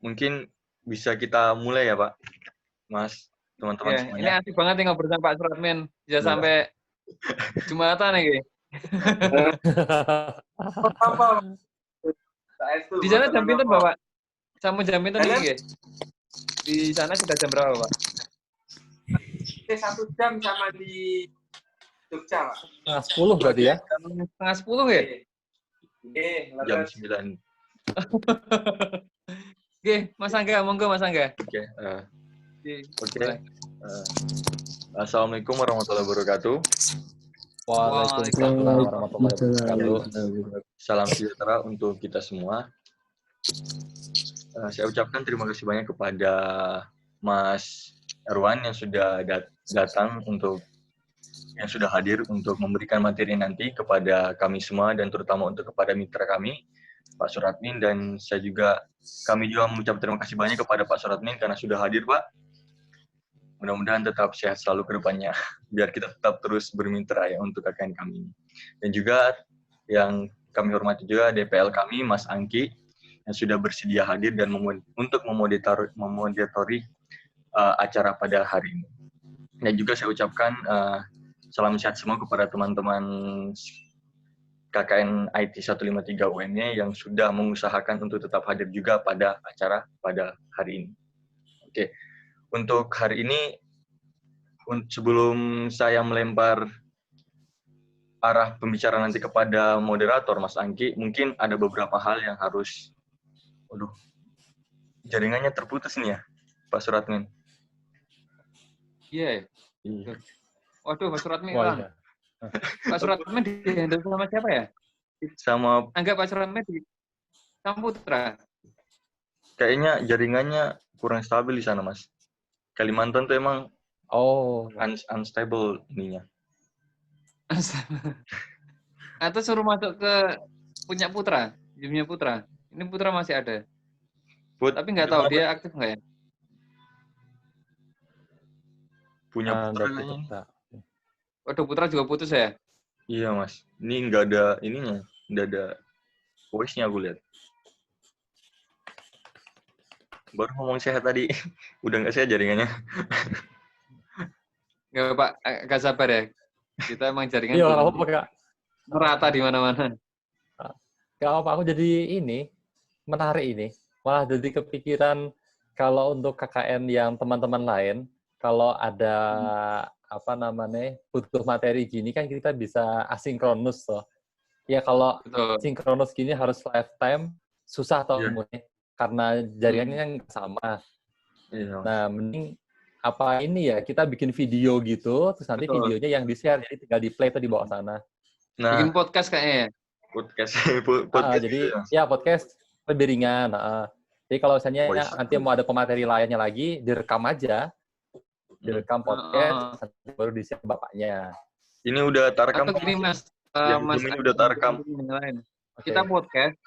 mungkin bisa kita mulai ya Pak, Mas, teman-teman Ya, ini semuanya. asik banget nih ngobrol sama Pak Suratmin. Bisa Iya. sampai Jumatan nih. Apa? Di sana jam pinten, Bapak? Sama jam pinten nih, nggih? Di sana sudah jam berapa, Pak? 1 jam sama di Jogja, Pak. Nah, 10 berarti ya? Setengah 10 ya? Jam 9. Oke, Mas Angga, monggo Mas Angga. Oke. Oke. Boleh. Assalamualaikum warahmatullahi wabarakatuh. Waalaikumsalam warahmatullahi wabarakatuh. Salam sejahtera untuk kita semua. Saya ucapkan terima kasih banyak kepada Mas Erwan yang sudah datang yang sudah hadir untuk memberikan materi nanti kepada kami semua dan terutama untuk kepada mitra kami, Pak Suratmin, dan kami juga mengucap terima kasih banyak kepada Pak Suratmin karena sudah hadir, Pak. Mudah-mudahan tetap sehat selalu ke depannya, biar kita tetap terus bermitra ya untuk KKN kami. Dan juga yang kami hormati juga DPL kami, Mas Angki, yang sudah bersedia hadir dan untuk memoderatori acara pada hari ini. Dan juga saya ucapkan salam sehat semua kepada teman-teman KKN IT 153 UNY yang sudah mengusahakan untuk tetap hadir juga pada acara pada hari ini. Oke. Untuk hari ini, sebelum saya melempar arah pembicaraan nanti kepada moderator, Mas Angki, mungkin ada beberapa hal yang harus... Waduh, jaringannya terputus nih ya, Pak Suratmin. Iya. Iya. Waduh, Pak Suratmin Wah, hilang. iya. Pak Suratmin di-handle sama siapa ya? Sama, Angga, Pak Suratmin sama Putra. kayaknya jaringannya kurang stabil di sana, Mas. Kalimantan tuh emang unstable ininya. Atau suruh masuk ke punya Putra, gymnya Putra. Ini Putra masih ada. Tapi nggak tahu dia aktif nggak ya? Punya Putra kayaknya. Waduh, Putra juga putus ya? Iya, Mas. Ini nggak ada ininya, nggak ada voice-nya aku lihat. Baru ngomong sehat tadi, udah nggak sehat jaringannya. Nggak, Pak, agak sabar ya. Kita emang jaringan Iya, apa Kak? merata di mana-mana. Gak apa, aku jadi menarik ini. Malah jadi kepikiran kalau untuk KKN yang teman-teman lain, kalau ada butuh materi gini kan kita bisa asinkronus toh. Ya kalau sinkronus gini harus lifetime, susah toh karena jaringannya yang sama. Iya. Nah, mending kita bikin video gitu, terus nanti videonya yang di-share, jadi tinggal di-play atau dibawa sana. Nah, bikin podcast kayaknya ya? Podcast jadi ya podcast lebih ringan. Jadi kalau misalnya nanti mau ada pemateri lainnya lagi, direkam aja. Direkam podcast, baru di-share bapaknya. Ini udah terekam. Atau gini Mas, ini udah terekam. Kita podcast,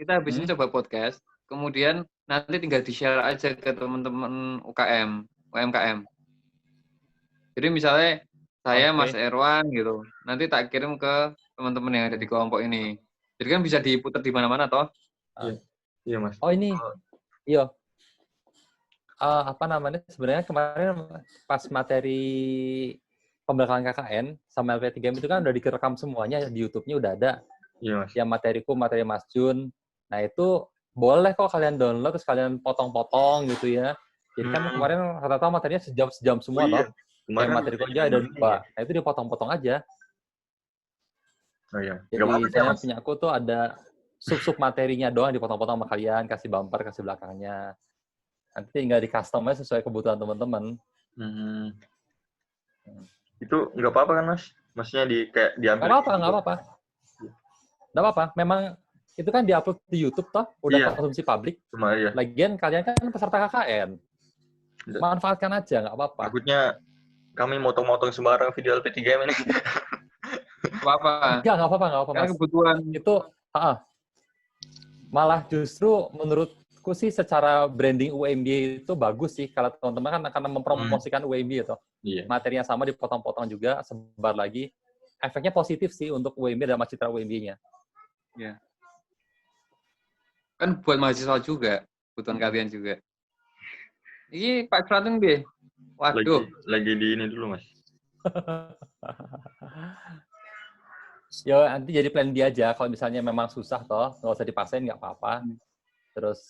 kita habis ini coba podcast, kemudian nanti tinggal di-share aja ke teman-teman UMKM. Jadi misalnya saya Mas Erwan gitu, nanti tak kirim ke teman-teman yang ada di kelompok ini. Jadi kan bisa diputar di mana-mana toh? Iya, Mas. Oh ini, iya. Sebenarnya kemarin pas materi pembelakangan KKN sama LP3M itu kan udah direkam semuanya, di YouTube-nya udah ada. Iya, Mas. Yang materiku, materi Mas Jun. Nah itu boleh kok kalian download, terus kalian potong-potong gitu ya. Jadi kan kemarin rata-rata materinya sejam semua toh. Yang materiku aja ada 2. Nah itu dipotong-potong aja. Oh iya. Jadi saya punya aku tuh ada sub materinya doang dipotong-potong sama kalian, kasih bumper, kasih belakangnya. Nanti tinggal di-customize sesuai kebutuhan teman-teman. Itu nggak apa-apa kan, Mas? Maksudnya diambil. Nggak apa-apa. Memang itu kan diupload di YouTube toh, udah konsumsi publik. Lagian kalian kan peserta KKN. Manfaatkan aja, nggak apa-apa. Takutnya kami motong-motong sembarang video LP3M ini. Apa-apa. Nggak apa-apa. Karena kebutuhan itu malah justru menurutku sih secara branding UMB itu bagus sih kalau teman-teman kan akan mempromosikan UMB itu. Materinya sama dipotong-potong juga, sebar lagi. Efeknya positif sih untuk UMB dan citra UMB-nya. Iya. Kan buat mahasiswa juga, kebutuhan kalian juga. Ini Pak Suratun B. Waduh. Lagi di ini dulu, Mas. Ya nanti jadi plan B aja. Kalau misalnya memang susah toh, nggak usah dipaksain, nggak apa-apa. Terus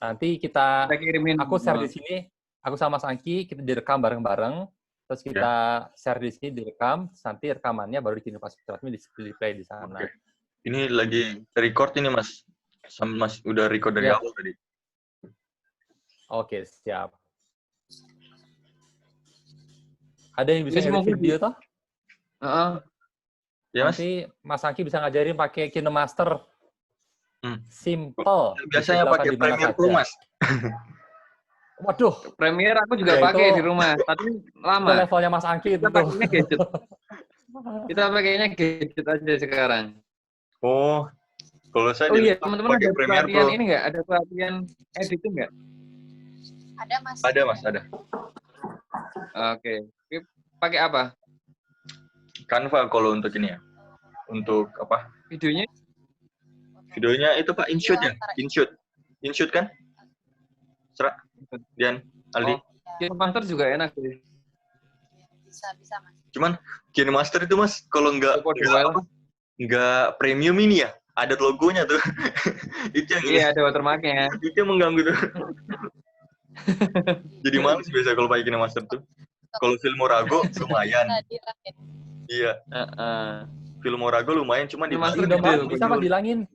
nanti kita kirimin. Aku share di sini. Aku sama Mas Angki kita direkam bareng-bareng. Terus kita share di sini direkam. Nanti rekamannya baru dikirim pas di play di sana. Okay. Ini lagi record ini Mas. Sama Mas udah record dari awal tadi. Oke, siap. Ada yang bisa ngedit video toh? Ya, Mas. Nanti Mas Angki bisa ngajarin pakai KineMaster. Simple. Biasanya pakai Premiere Pro, Mas. Waduh. Premiere aku juga pakai di rumah, tapi lama. Itu levelnya Mas Angki itu. Kita pakainya gadget aja sekarang. Oh, kalau saya teman-teman ada pelatihan ini nggak? Ada pelatihan editing nggak? Ada, Mas. Ada, Mas, ada. Oke. Pakai apa? Canva kalau untuk ini ya. Untuk apa? Videonya itu Pak InShoot ya? InShoot kan? Serak. Dian, Aldi. KineMaster juga enak sih. Bisa, Mas. Cuman KineMaster itu Mas kalau nggak premium ini ya, ada logonya tuh. Itu yang iya, ada watermarknya. Itu yang mengganggu tuh. Jadi males biasa kalau pakai KineMaster tuh. Kalau Filmorago lumayan. Iya. Filmorago lumayan, cuma di Indomaret bisa Mas dilangin.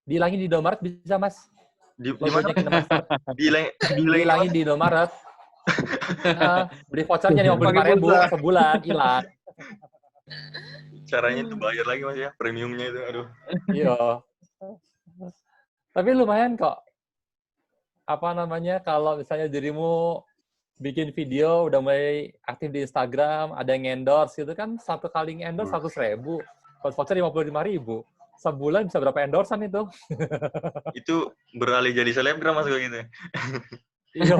Dilangin di Indomaret bisa Mas. Di mana? Dilangin di Indomaret. Beli vouchernya 55.000 sebulan hilang. Caranya itu bayar lagi Mas ya, premiumnya itu, aduh. Iya. Tapi lumayan kok. Apa namanya, kalau misalnya dirimu bikin video, udah mulai aktif di Instagram, ada yang endorse gitu kan, satu kali endorse 100.000, voucher 55.000. Sebulan bisa berapa endorsean itu? Itu beralih jadi selebgram Mas kayak gitu. Iya,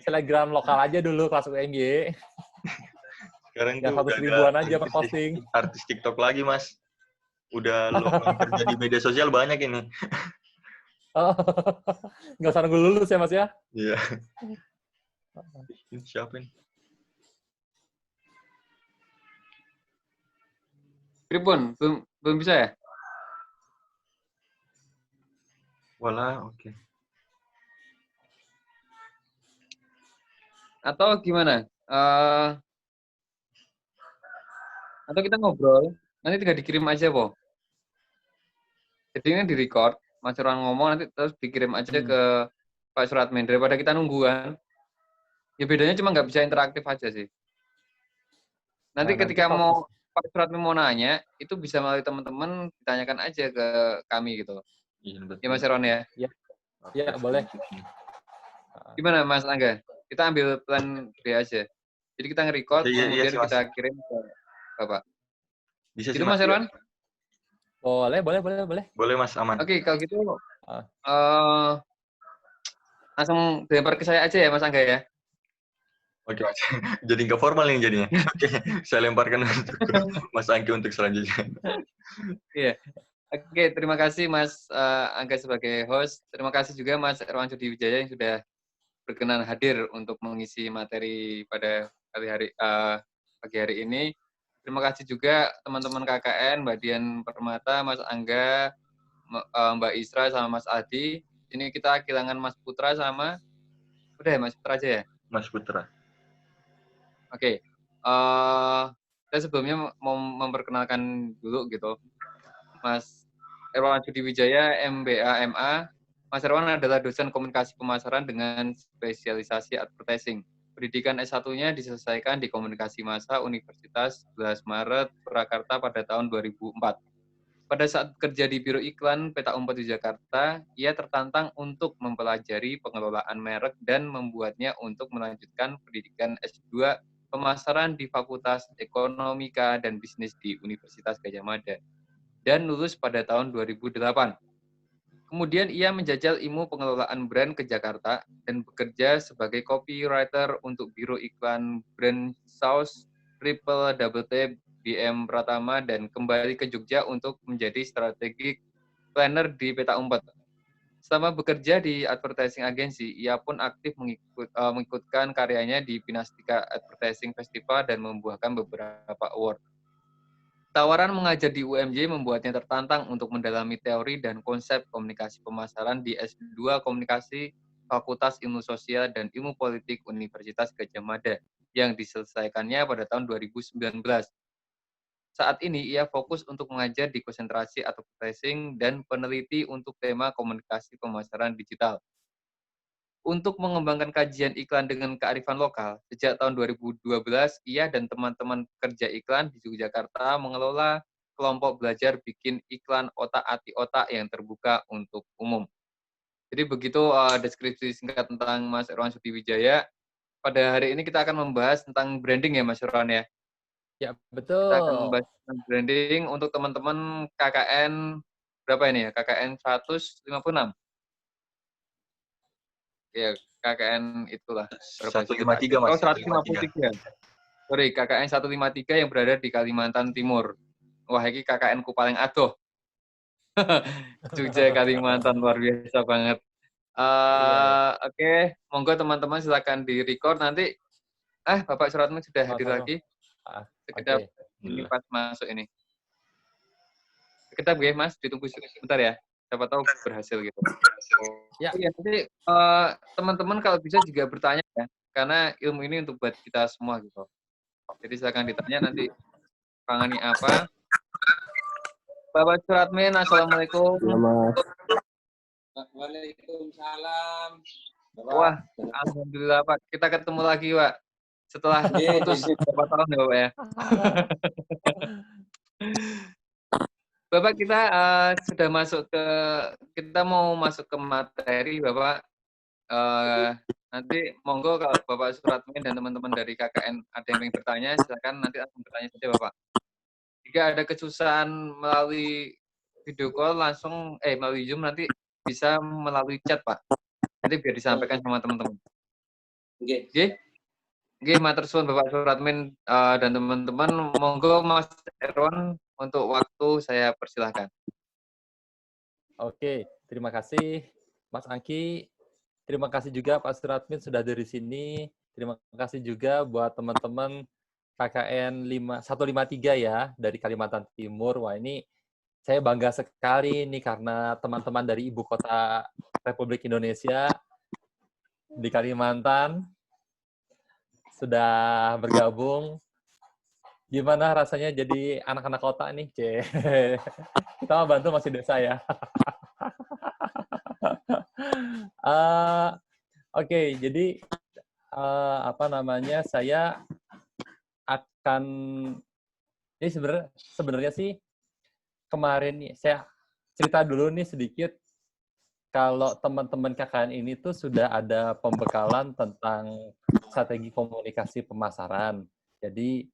selebgram lokal aja dulu kelas UMY. Sekarang tuh 100.000-an aja per posting. Artis TikTok lagi Mas. Udah kerja di media sosial banyak ini. Nggak usah nunggu lulus ya Mas ya? Iya. Siapa ini? Tribun, belum bisa ya? Walah, oke. Atau gimana? Atau kita ngobrol, nanti tinggal dikirim aja, Po. Jadi ini di-record, Mas Irwan ngomong, nanti terus dikirim aja ke Pak Suratmin. Daripada kita nungguan, ya bedanya cuma nggak bisa interaktif aja sih. Nanti ketika Pak Suratmin mau nanya, itu bisa melalui teman-teman, ditanyakan aja ke kami gitu. Ya Mas Irwan ya? Iya, boleh. Gimana Mas Angga? Kita ambil plan B aja. Jadi kita nge-record, kemudian kita kirim ke Bapak. Bisa gitu Mas Irwan? Boleh. Boleh Mas, aman. Oke, kalau gitu langsung dilempar ke saya aja ya Mas Angga ya. Oke, Mas. Jadi nggak formal ini jadinya. Oke, saya lemparkan untuk Mas Angki untuk selanjutnya. Iya. Oke, terima kasih Mas Angga sebagai host. Terima kasih juga Mas Irwan Cudi Wijaya yang sudah berkenan hadir untuk mengisi materi pada pagi hari ini. Terima kasih juga teman-teman KKN, Mbak Dian Permata, Mas Angga, Mbak Isra, sama Mas Adi. Ini kita kehilangan Mas Putra sama... Udah ya, Mas Putra aja ya? Mas Putra. Oke. Saya sebelumnya mau memperkenalkan dulu gitu. Mas Irwan Cudi Wijaya, MBA, MA. Mas Irwan adalah dosen komunikasi pemasaran dengan spesialisasi advertising. Pendidikan S1-nya diselesaikan di Komunikasi Massa Universitas 11 Maret Purwakarta pada tahun 2004. Pada saat kerja di Biro Iklan Peta Umpet di Jakarta, ia tertantang untuk mempelajari pengelolaan merek dan membuatnya untuk melanjutkan pendidikan S2 pemasaran di Fakultas Ekonomika dan Bisnis di Universitas Gadjah Mada dan lulus pada tahun 2008. Kemudian ia menjajal ilmu pengelolaan brand ke Jakarta dan bekerja sebagai copywriter untuk Biro Iklan brand Saus, Triple Double T, BM Pratama, dan kembali ke Jogja untuk menjadi strategic planner di Peta Umpet. Selama bekerja di advertising agency, ia pun aktif mengikutkan karyanya di Pinastika Advertising Festival dan membuahkan beberapa award. Tawaran mengajar di UMJ membuatnya tertantang untuk mendalami teori dan konsep komunikasi pemasaran di S2 Komunikasi Fakultas Ilmu Sosial dan Ilmu Politik Universitas Gadjah Mada yang diselesaikannya pada tahun 2019. Saat ini ia fokus untuk mengajar di konsentrasi advertising dan peneliti untuk tema komunikasi pemasaran digital. Untuk mengembangkan kajian iklan dengan kearifan lokal, sejak tahun 2012, ia dan teman-teman kerja iklan di Yogyakarta mengelola kelompok belajar bikin iklan otak-atik otak yang terbuka untuk umum. Jadi begitu deskripsi singkat tentang Mas Irwan Sudiwijaya. Pada hari ini kita akan membahas tentang branding ya Mas Irwan ya? Ya, betul. Kita akan membahas tentang branding untuk teman-teman KKN, berapa ini ya? KKN 156. Ya, KKN itulah. 153 Mas. 153. Sorry, KKN 153 yang berada di Kalimantan Timur. Wah, ini KKN ku paling adoh. Jogja, Kalimantan, luar biasa banget. Oke, monggo teman-teman silakan di-record nanti. Bapak Suratman sudah hadir lagi. Sekedap ini pas masuk ini. Sekedap ya, Mas, ditunggu sebentar ya. Siapa tahu berhasil gitu. Ya, nanti teman-teman kalau bisa juga bertanya ya, karena ilmu ini untuk buat kita semua gitu. Jadi silakan ditanya nanti pangani apa. Bapak Suratmin, assalamualaikum. Ya, Mas. Waalaikumsalam. Wah, alhamdulillah Pak. Kita ketemu lagi Pak. Setelah putus beberapa tahun ya Bapak ya. Bapak kita sudah kita mau masuk ke materi Bapak. Nanti monggo kalau Bapak Suratmin dan teman-teman dari KKN ada yang ingin bertanya, silakan nanti langsung bertanya saja Bapak. Jika ada kesusahan melalui video call langsung melalui Zoom nanti bisa melalui chat Pak. Nanti biar disampaikan sama teman-teman. Oke. Oke, matur suwun Bapak Suratmin dan teman-teman, monggo Mas Irwan untuk waktu saya persilahkan. Oke, terima kasih Mas Angki. Terima kasih juga Pak Suratmin sudah dari sini. Terima kasih juga buat teman-teman KKN 153 ya dari Kalimantan Timur. Wah, ini saya bangga sekali nih karena teman-teman dari ibu kota Republik Indonesia di Kalimantan sudah bergabung. Gimana rasanya jadi anak-anak kota nih, Kita mau bantu masih desa ya. Oke, jadi saya akan ini sebenarnya sih kemarin nih saya cerita dulu nih sedikit kalau teman-teman KKN ini tuh sudah ada pembekalan tentang strategi komunikasi pemasaran. Jadi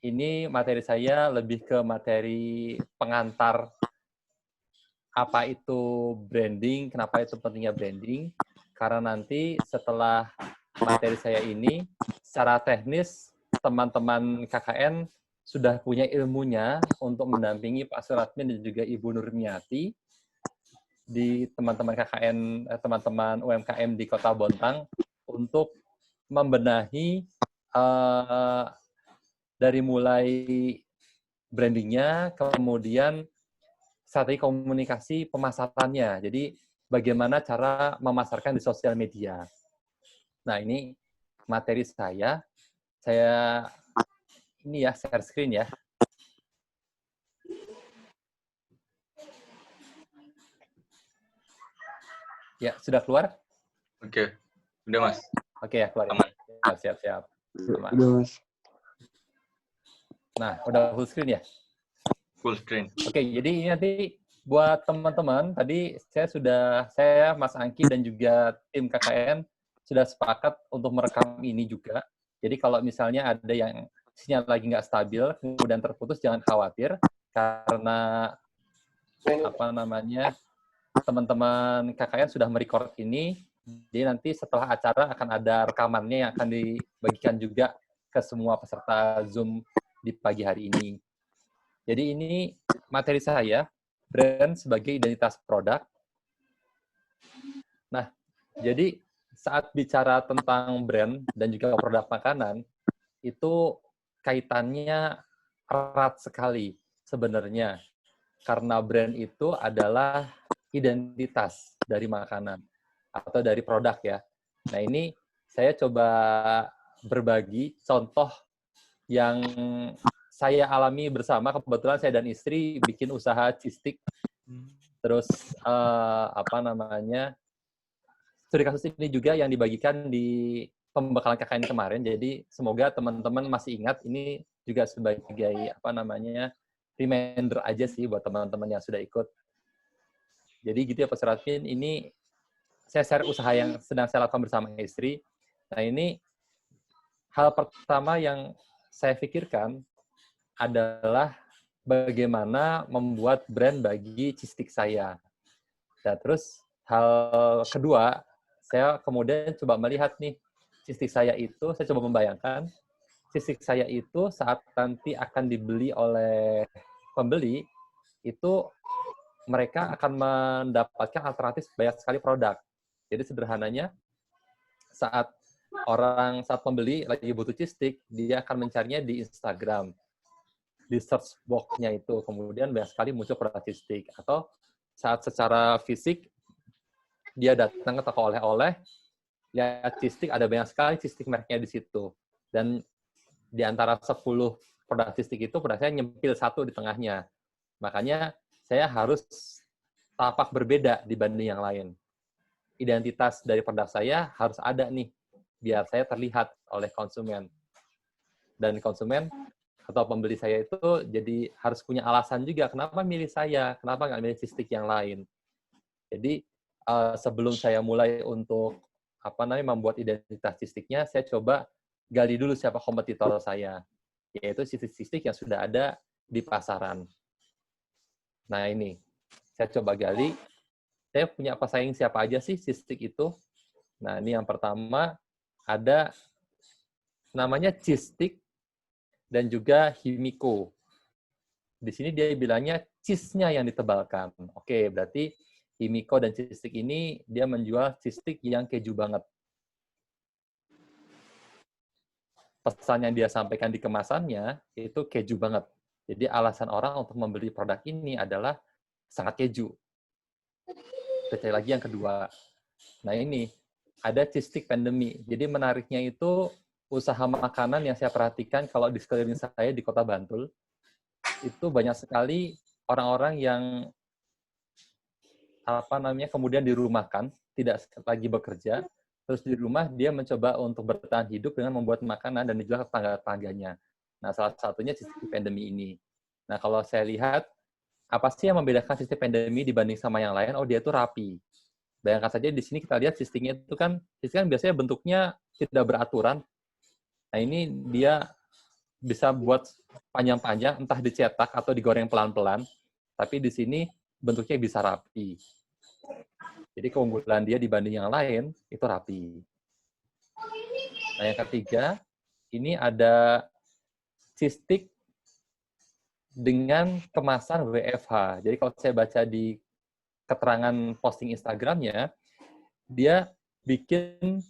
ini materi saya lebih ke materi pengantar apa itu branding, kenapa itu pentingnya branding. Karena nanti setelah materi saya ini, secara teknis teman-teman KKN sudah punya ilmunya untuk mendampingi Pak Suratmin dan juga Ibu Nurmiati di teman-teman KKN, teman-teman UMKM di Kota Bontang untuk membenahi dari mulai brandingnya, kemudian strategi komunikasi pemasarannya. Jadi bagaimana cara memasarkan di sosial media. Nah, ini materi saya. Saya ini ya share screen ya. Ya, sudah keluar? Oke. Udah, Mas. Oke, ya, keluar. Aman. Siap-siap. Udah, Mas. Nah, udah full screen ya? Full screen. Oke, jadi ini nanti buat teman-teman, tadi saya, Mas Angki, dan juga tim KKN sudah sepakat untuk merekam ini juga. Jadi kalau misalnya ada yang sinyal lagi nggak stabil, kemudian terputus, jangan khawatir, karena teman-teman KKN sudah merecord ini, jadi nanti setelah acara akan ada rekamannya yang akan dibagikan juga ke semua peserta Zoom di pagi hari ini. Jadi ini materi saya, brand sebagai identitas produk. Jadi saat bicara tentang brand dan juga produk makanan, itu kaitannya erat sekali sebenarnya. Karena brand itu adalah identitas dari makanan atau dari produk ya. Nah ini saya coba berbagi contoh yang saya alami bersama. Kebetulan saya dan istri bikin usaha cheese stick. Terus studi kasus ini juga yang dibagikan di pembekalan KKN kemarin. Jadi semoga teman-teman masih ingat, ini juga sebagai reminder aja sih buat teman-teman yang sudah ikut. Jadi gitu ya Pak Seratin, ini saya share usaha yang sedang saya lakukan bersama istri. Nah ini hal pertama yang saya pikirkan adalah bagaimana membuat brand bagi cheese stick saya. Nah, terus hal kedua, saya kemudian coba melihat nih, cheese stick saya itu, saya coba membayangkan, cheese stick saya itu saat nanti akan dibeli oleh pembeli, itu mereka akan mendapatkan alternatif banyak sekali produk. Jadi sederhananya, saat pembeli lagi butuh cheese stick, dia akan mencarinya di Instagram, di search box-nya itu, kemudian banyak sekali muncul produk cheese stick. Atau saat secara fisik, dia datang ke toko oleh-oleh, lihat cheese stick, ada banyak sekali cheese stick mereknya di situ. Dan di antara 10 produk cheese stick itu, produk saya nyempil satu di tengahnya. Makanya saya harus tapak berbeda dibanding yang lain. Identitas dari produk saya harus ada nih, biar saya terlihat oleh konsumen. Dan konsumen atau pembeli saya itu jadi harus punya alasan juga, kenapa milih saya, kenapa nggak milih cheese stick yang lain. Jadi sebelum saya mulai untuk membuat identitas cheese stick-nya, saya coba gali dulu siapa kompetitor saya, yaitu cheese stick yang sudah ada di pasaran. Nah ini, saya coba gali, saya punya pesaing siapa aja sih cheese stick itu. Nah ini yang pertama, ada namanya cheese stick dan juga Himiko. Di sini dia bilangnya cheese-nya yang ditebalkan. Oke, berarti Himiko dan cheese stick ini dia menjual cheese stick yang keju banget. Pesan yang dia sampaikan di kemasannya itu keju banget. Jadi alasan orang untuk membeli produk ini adalah sangat keju. Sekali lagi yang kedua. Nah ini, ada cheese stick pandemi. Jadi menariknya itu usaha makanan yang saya perhatikan kalau di sekeliling saya di Kota Bantul, itu banyak sekali orang-orang yang kemudian dirumahkan, tidak lagi bekerja, terus di rumah dia mencoba untuk bertahan hidup dengan membuat makanan dan dijual ke tetangga-tetangganya. Nah, salah satunya sistem pandemi ini. Nah, kalau saya lihat, apa sih yang membedakan sistem pandemi dibanding sama yang lain? Oh, dia itu rapi. Bayangkan saja di sini kita lihat sistemnya itu kan biasanya bentuknya tidak beraturan. Nah, ini dia bisa buat panjang-panjang, entah dicetak atau digoreng pelan-pelan, tapi di sini bentuknya bisa rapi. Jadi keunggulan dia dibanding yang lain, itu rapi. Nah, yang ketiga, ini ada cheese stick dengan kemasan WFH. Jadi kalau saya baca di keterangan posting Instagramnya, dia bikin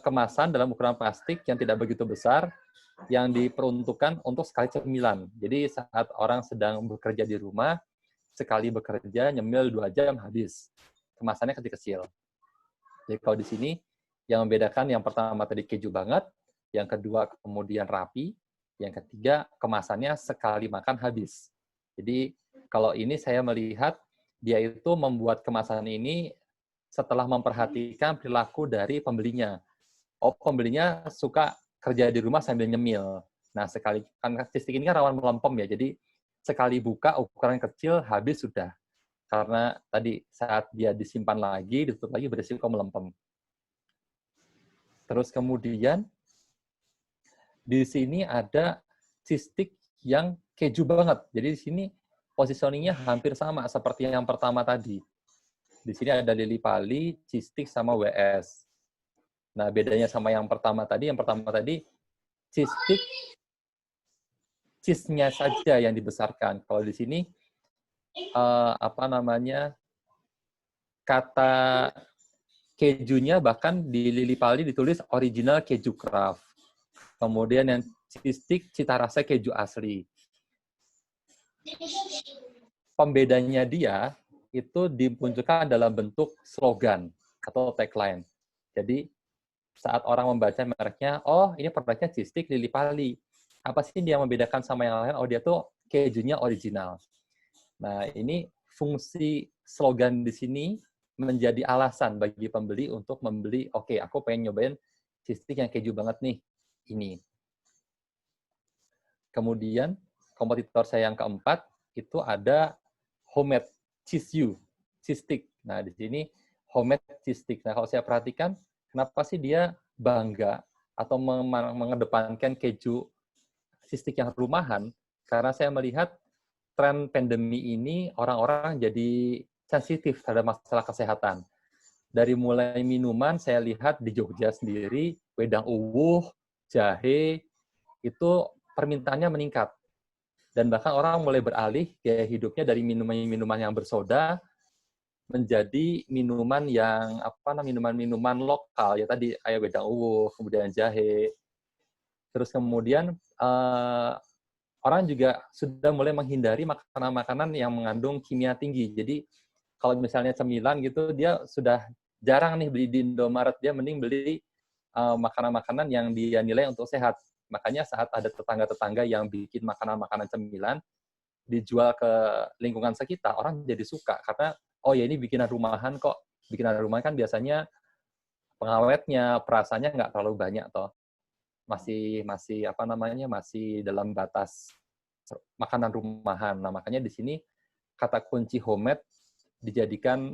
kemasan dalam ukuran plastik yang tidak begitu besar, yang diperuntukkan untuk sekali cemilan. Jadi saat orang sedang bekerja di rumah, sekali bekerja, nyemil 2 jam, habis. Kemasannya kecil-kecil. Jadi kalau di sini, yang membedakan yang pertama tadi keju banget, yang kedua kemudian rapi, yang ketiga kemasannya sekali makan habis. Jadi kalau ini saya melihat, dia itu membuat kemasan ini setelah memperhatikan perilaku dari pembelinya. Oh, pembelinya suka kerja di rumah sambil nyemil. Nah, sekali kan cheese stick ini kan rawan melempem ya, jadi sekali buka ukuran kecil habis sudah. Karena tadi saat dia disimpan lagi, ditutup lagi berisiko melempem. Terus kemudian di sini ada cheese stick yang keju banget. Jadi di sini positioningnya hampir sama seperti yang pertama tadi. Di sini ada lili pali, cheese stick sama WS. Nah, bedanya sama yang pertama tadi cheese stick cheese-nya saja yang dibesarkan. Kalau di sini kata kejunya bahkan di Lili Pali ditulis original keju craft. Kemudian yang cheese stick cita rasa keju asli. Pembedanya dia itu dimunculkan dalam bentuk slogan atau tagline. Jadi saat orang membaca mereknya, oh ini produknya cheese stick Lili Pali. Apa sih dia membedakan sama yang lain? Oh dia tuh kejunya original. Nah ini fungsi slogan di sini menjadi alasan bagi pembeli untuk membeli, oke, aku pengen nyobain cheese stick yang keju banget nih, ini. Kemudian, kompetitor saya yang keempat, itu ada homemade cheese stick. Nah, di sini homemade cheese stick. Nah, kalau saya perhatikan, kenapa sih dia bangga atau mengedepankan keju cheese stick yang rumahan? Karena saya melihat tren pandemi ini, orang-orang jadi sensitif terhadap masalah kesehatan. Dari mulai minuman, saya lihat di Jogja sendiri, wedang uwuh, jahe, itu permintaannya meningkat. Dan bahkan orang mulai beralih gaya hidupnya dari minuman yang bersoda menjadi minuman yang minuman lokal, ya tadi kayak wedang uwuh, kemudian jahe. Terus kemudian orang juga sudah mulai menghindari makanan-makanan yang mengandung kimia tinggi. Jadi kalau misalnya cemilan gitu, dia sudah jarang nih beli di Indomaret, dia mending beli makanan-makanan yang dia nilai untuk sehat. Makanya saat ada tetangga-tetangga yang bikin makanan-makanan cemilan, dijual ke lingkungan sekitar, orang jadi suka. Karena, oh ya ini bikinan rumahan kok. Bikinan rumahan kan biasanya pengawetnya, perasannya nggak terlalu banyak toh. Masih dalam batas makanan rumahan. Nah, makanya di sini kata kunci homemade dijadikan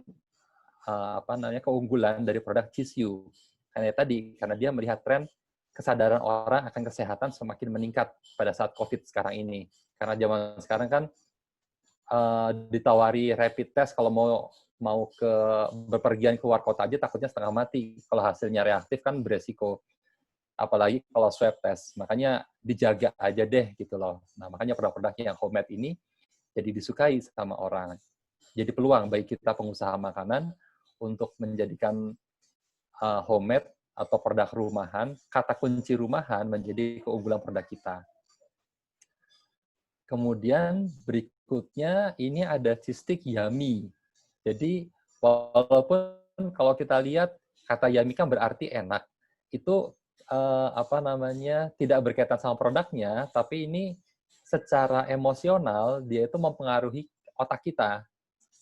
keunggulan dari produk Cheese You. Karena dia melihat tren kesadaran orang akan kesehatan semakin meningkat pada saat COVID sekarang ini. Karena zaman sekarang kan ditawari rapid test kalau mau berpergian keluar kota aja takutnya setengah mati. Kalau hasilnya reaktif kan beresiko. Apalagi kalau swab test. Makanya dijaga aja deh gitu loh. Nah, makanya produk-produk yang homemade ini jadi disukai sama orang. Jadi peluang bagi kita pengusaha makanan untuk menjadikan homemade atau produk rumahan, kata kunci rumahan menjadi keunggulan produk kita. Kemudian berikutnya ini ada cheese stick yummy. Jadi walaupun kalau kita lihat kata yummy kan berarti enak, itu tidak berkaitan sama produknya, tapi ini secara emosional dia itu mempengaruhi otak kita.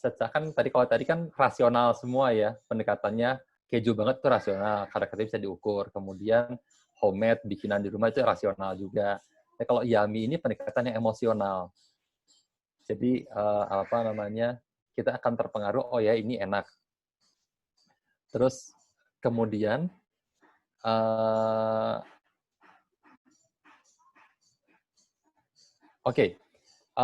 Kan tadi kan rasional semua ya pendekatannya, keju banget itu rasional, kadang-kadang bisa diukur. Kemudian homemade bikinan di rumah itu rasional juga. Kalau yummy ini pendekatannya emosional. Jadi kita akan terpengaruh, oh ya ini enak. Terus kemudian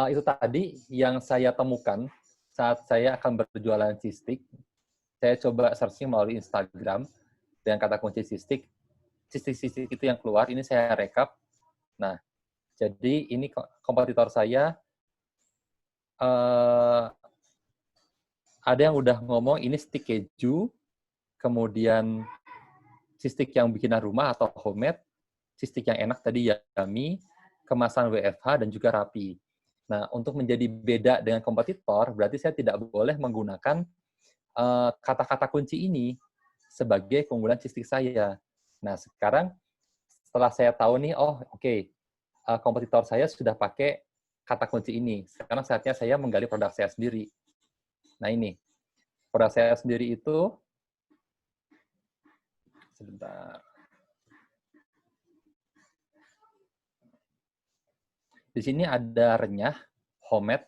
itu tadi yang saya temukan saat saya akan berjualan cheese stick. Saya coba searching melalui Instagram dengan kata kunci cheese stick itu yang keluar. Ini saya rekap. Nah, jadi ini kompetitor saya ada yang udah ngomong ini stick keju, kemudian cheese stick yang bikinan rumah atau homemade, cheese stick yang enak tadi yummy, kemasan WFH dan juga rapi. Nah, untuk menjadi beda dengan kompetitor, berarti saya tidak boleh menggunakan kata-kata kunci ini sebagai keunggulan cheese stick saya. Nah, sekarang setelah saya tahu nih, kompetitor saya sudah pakai kata kunci ini. Sekarang saatnya saya menggali produk saya sendiri. Nah, ini. Produk saya sendiri itu, sebentar. Di sini ada renyah, homemade,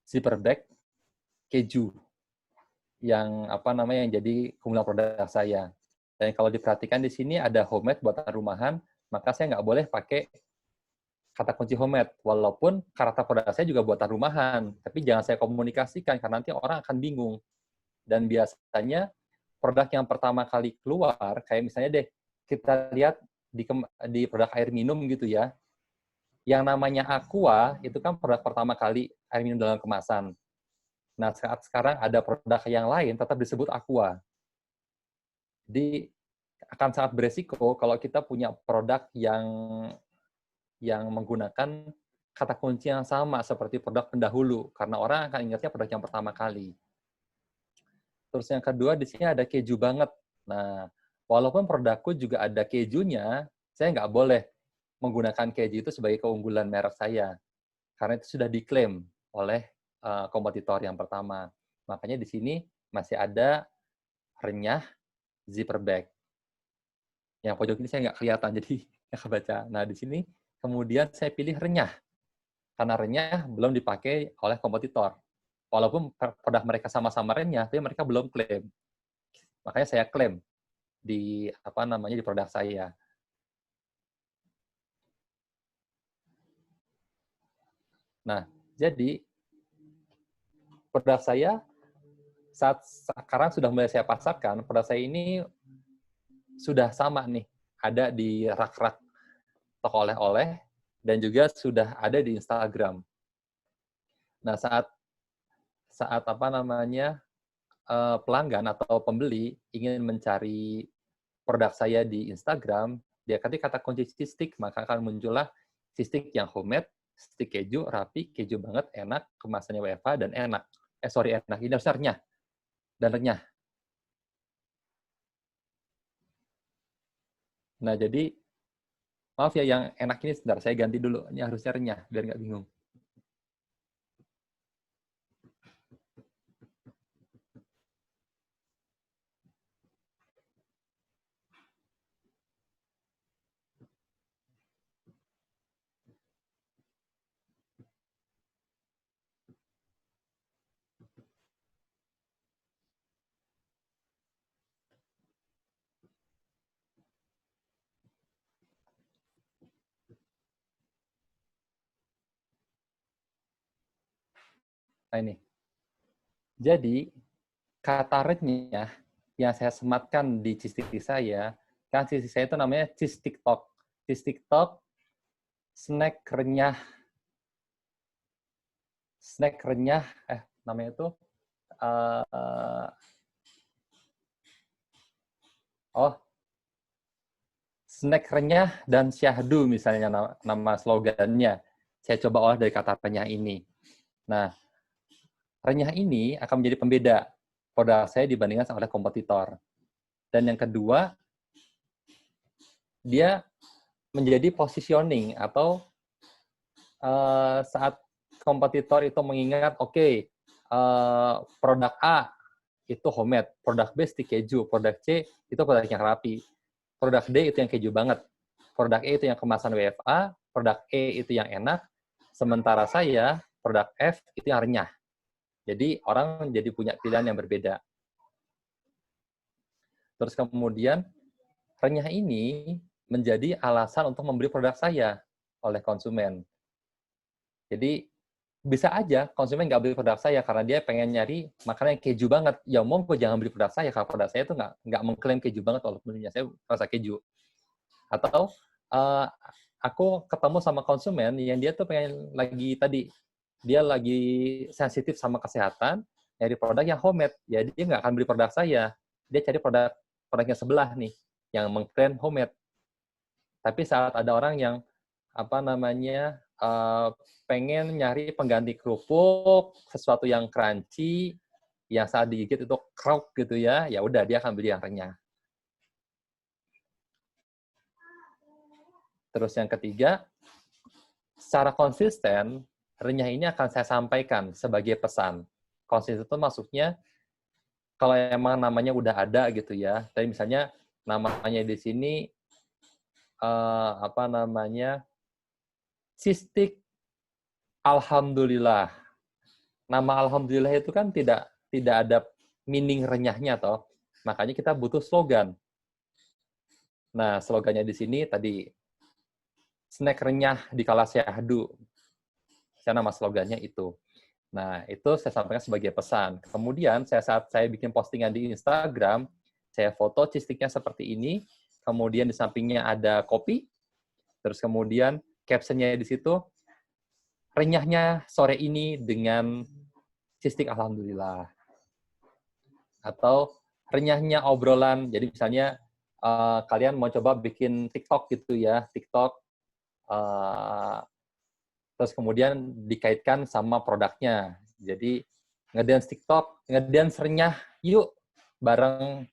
zipper bag, keju yang yang jadi keunggulan produk saya. Dan kalau diperhatikan di sini ada homemade buatan rumahan, maka saya nggak boleh pakai kata kunci homemade. Walaupun kata produk saya juga buatan rumahan, tapi jangan saya komunikasikan karena nanti orang akan bingung. Dan biasanya produk yang pertama kali keluar, kayak misalnya deh kita lihat di produk air minum gitu ya. Yang namanya Aqua, itu kan produk pertama kali air minum dalam kemasan. Nah, saat sekarang ada produk yang lain tetap disebut Aqua. Jadi akan sangat beresiko kalau kita punya produk yang menggunakan kata kunci yang sama seperti produk pendahulu, karena orang akan ingatnya produk yang pertama kali. Terus yang kedua, di sini ada keju banget. Nah, walaupun produkku juga ada kejunya, saya nggak boleh menggunakan keju itu sebagai keunggulan merek saya, karena itu sudah diklaim oleh kompetitor yang pertama. Makanya di sini masih ada renyah zipper bag. Yang pojok ini saya nggak kelihatan, jadi nggak kebaca. Nah, di sini kemudian saya pilih renyah, karena renyah belum dipakai oleh kompetitor. Walaupun produk mereka sama-sama renyah, tapi mereka belum klaim. Makanya saya klaim di di produk saya. Nah, jadi produk saya saat sekarang sudah mulai saya pasarkan, produk saya ini sudah sama nih, ada di rak-rak toko oleh-oleh dan juga sudah ada di Instagram. Nah, saat pelanggan atau pembeli ingin mencari produk saya di Instagram, dia ketik kata kunci cheese stick, maka akan muncullah cheese stick yang homemade, stick keju, rapi, keju banget, enak, kemasannya WFH, dan enak. Enak, ini harusnya renyah. Dan renyah. Nah, jadi, maaf ya, yang enak ini sebentar, saya ganti dulu. Ini harusnya renyah, biar nggak bingung. Nah, ini. Jadi, kata renyah yang saya sematkan di cheese stick saya, kan cheese stick saya itu namanya cheese stick talk. Cheese stick talk, snack renyah, namanya itu, snack renyah dan syahdu misalnya nama slogannya. Saya coba olah dari kata renyah ini. Nah, renyah ini akan menjadi pembeda produk saya dibandingkan oleh kompetitor. Dan yang kedua, dia menjadi positioning atau saat kompetitor itu mengingat, oke, produk A itu homemade, produk B stick keju, produk C itu produk yang rapi, produk D itu yang keju banget, produk E itu yang kemasan WFA, produk E itu yang enak, sementara saya, produk F itu yang renyah. Jadi orang jadi punya pilihan yang berbeda. Terus kemudian, renyah ini menjadi alasan untuk membeli produk saya oleh konsumen. Jadi, bisa aja konsumen nggak beli produk saya karena dia pengen nyari makanan yang keju banget. Ya monggo jangan beli produk saya, kalau produk saya itu nggak mengklaim keju banget walaupun saya rasa keju. Atau aku ketemu sama konsumen yang dia tuh dia lagi sensitif sama kesehatan, nyari produk yang homemade. Ya dia nggak akan beli produk saya. Dia cari produknya sebelah nih, yang mengklaim homemade. Tapi saat ada orang yang pengen nyari pengganti kerupuk, sesuatu yang crunchy, yang saat digigit itu krauk gitu ya udah dia akan beli yang renyah. Terus yang ketiga, secara konsisten, renyah ini akan saya sampaikan sebagai pesan. Konsisten itu maksudnya, kalau emang namanya udah ada gitu ya, tapi misalnya namanya di sini, cheese stick Alhamdulillah. Nama Alhamdulillah itu kan tidak ada meaning renyahnya toh. Makanya kita butuh slogan. Nah, slogannya di sini tadi snack renyah di kala syahdu. Saya nama slogannya itu. Nah, itu saya sampaikan sebagai pesan. Kemudian saat saya bikin postingan di Instagram, saya foto cheese stick-nya seperti ini, kemudian di sampingnya ada kopi, terus kemudian caption-nya di situ, renyahnya sore ini dengan cheese stick Alhamdulillah. Atau renyahnya obrolan. Jadi misalnya kalian mau coba bikin TikTok gitu ya, TikTok, terus kemudian dikaitkan sama produknya. Jadi ngedance TikTok, ngedance renyah, yuk bareng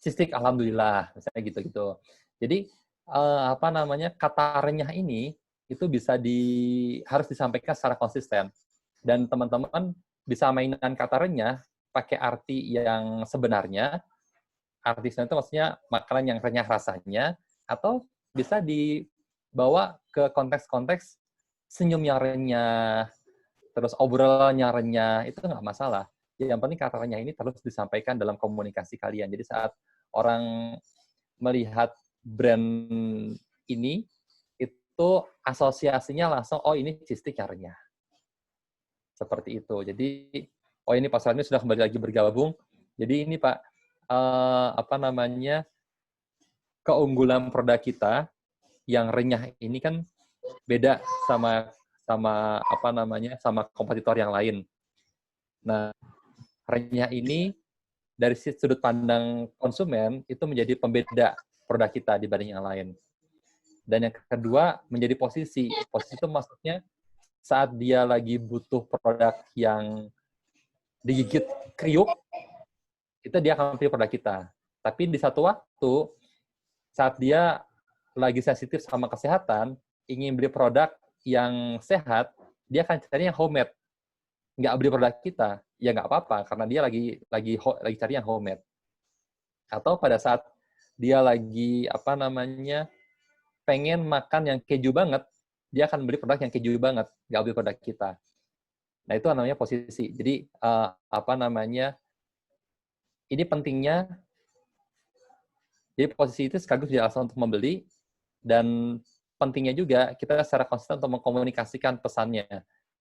Cistik, alhamdulillah, misalnya gitu-gitu. Jadi kata renyah ini itu harus disampaikan secara konsisten. Dan teman-teman bisa mainan kata renyah pakai arti yang sebenarnya. Arti sebenarnya itu maksudnya makanan yang renyah rasanya, atau bisa dibawa ke konteks-konteks senyum yang renyah, terus obrolannya renyah, itu nggak masalah. Yang penting kata renyah ini terus disampaikan dalam komunikasi kalian. Jadi saat orang melihat brand ini, itu asosiasinya langsung, oh ini Cistik yang renyah. Seperti itu. Jadi, oh ini Pak Suratmin sudah kembali lagi bergabung. Jadi ini Pak, keunggulan produk kita yang renyah ini kan beda sama kompetitor yang lain. Nah, renyah ini dari sudut pandang konsumen itu menjadi pembeda produk kita dibanding yang lain. Dan yang kedua menjadi posisi. Posisi itu maksudnya saat dia lagi butuh produk yang digigit kriuk, itu dia akan pilih produk kita. Tapi di satu waktu saat dia lagi sensitif sama kesehatan, ingin beli produk yang sehat, dia akan cari yang homemade. Nggak beli produk kita, ya nggak apa-apa, karena dia lagi cari yang homemade. Atau pada saat dia lagi pengen makan yang keju banget, dia akan beli produk yang keju banget, nggak beli produk kita. Nah itu namanya posisi. Jadi ini pentingnya. Jadi posisi itu sekaligus alasan untuk membeli, dan pentingnya juga kita secara konsisten untuk mengkomunikasikan pesannya.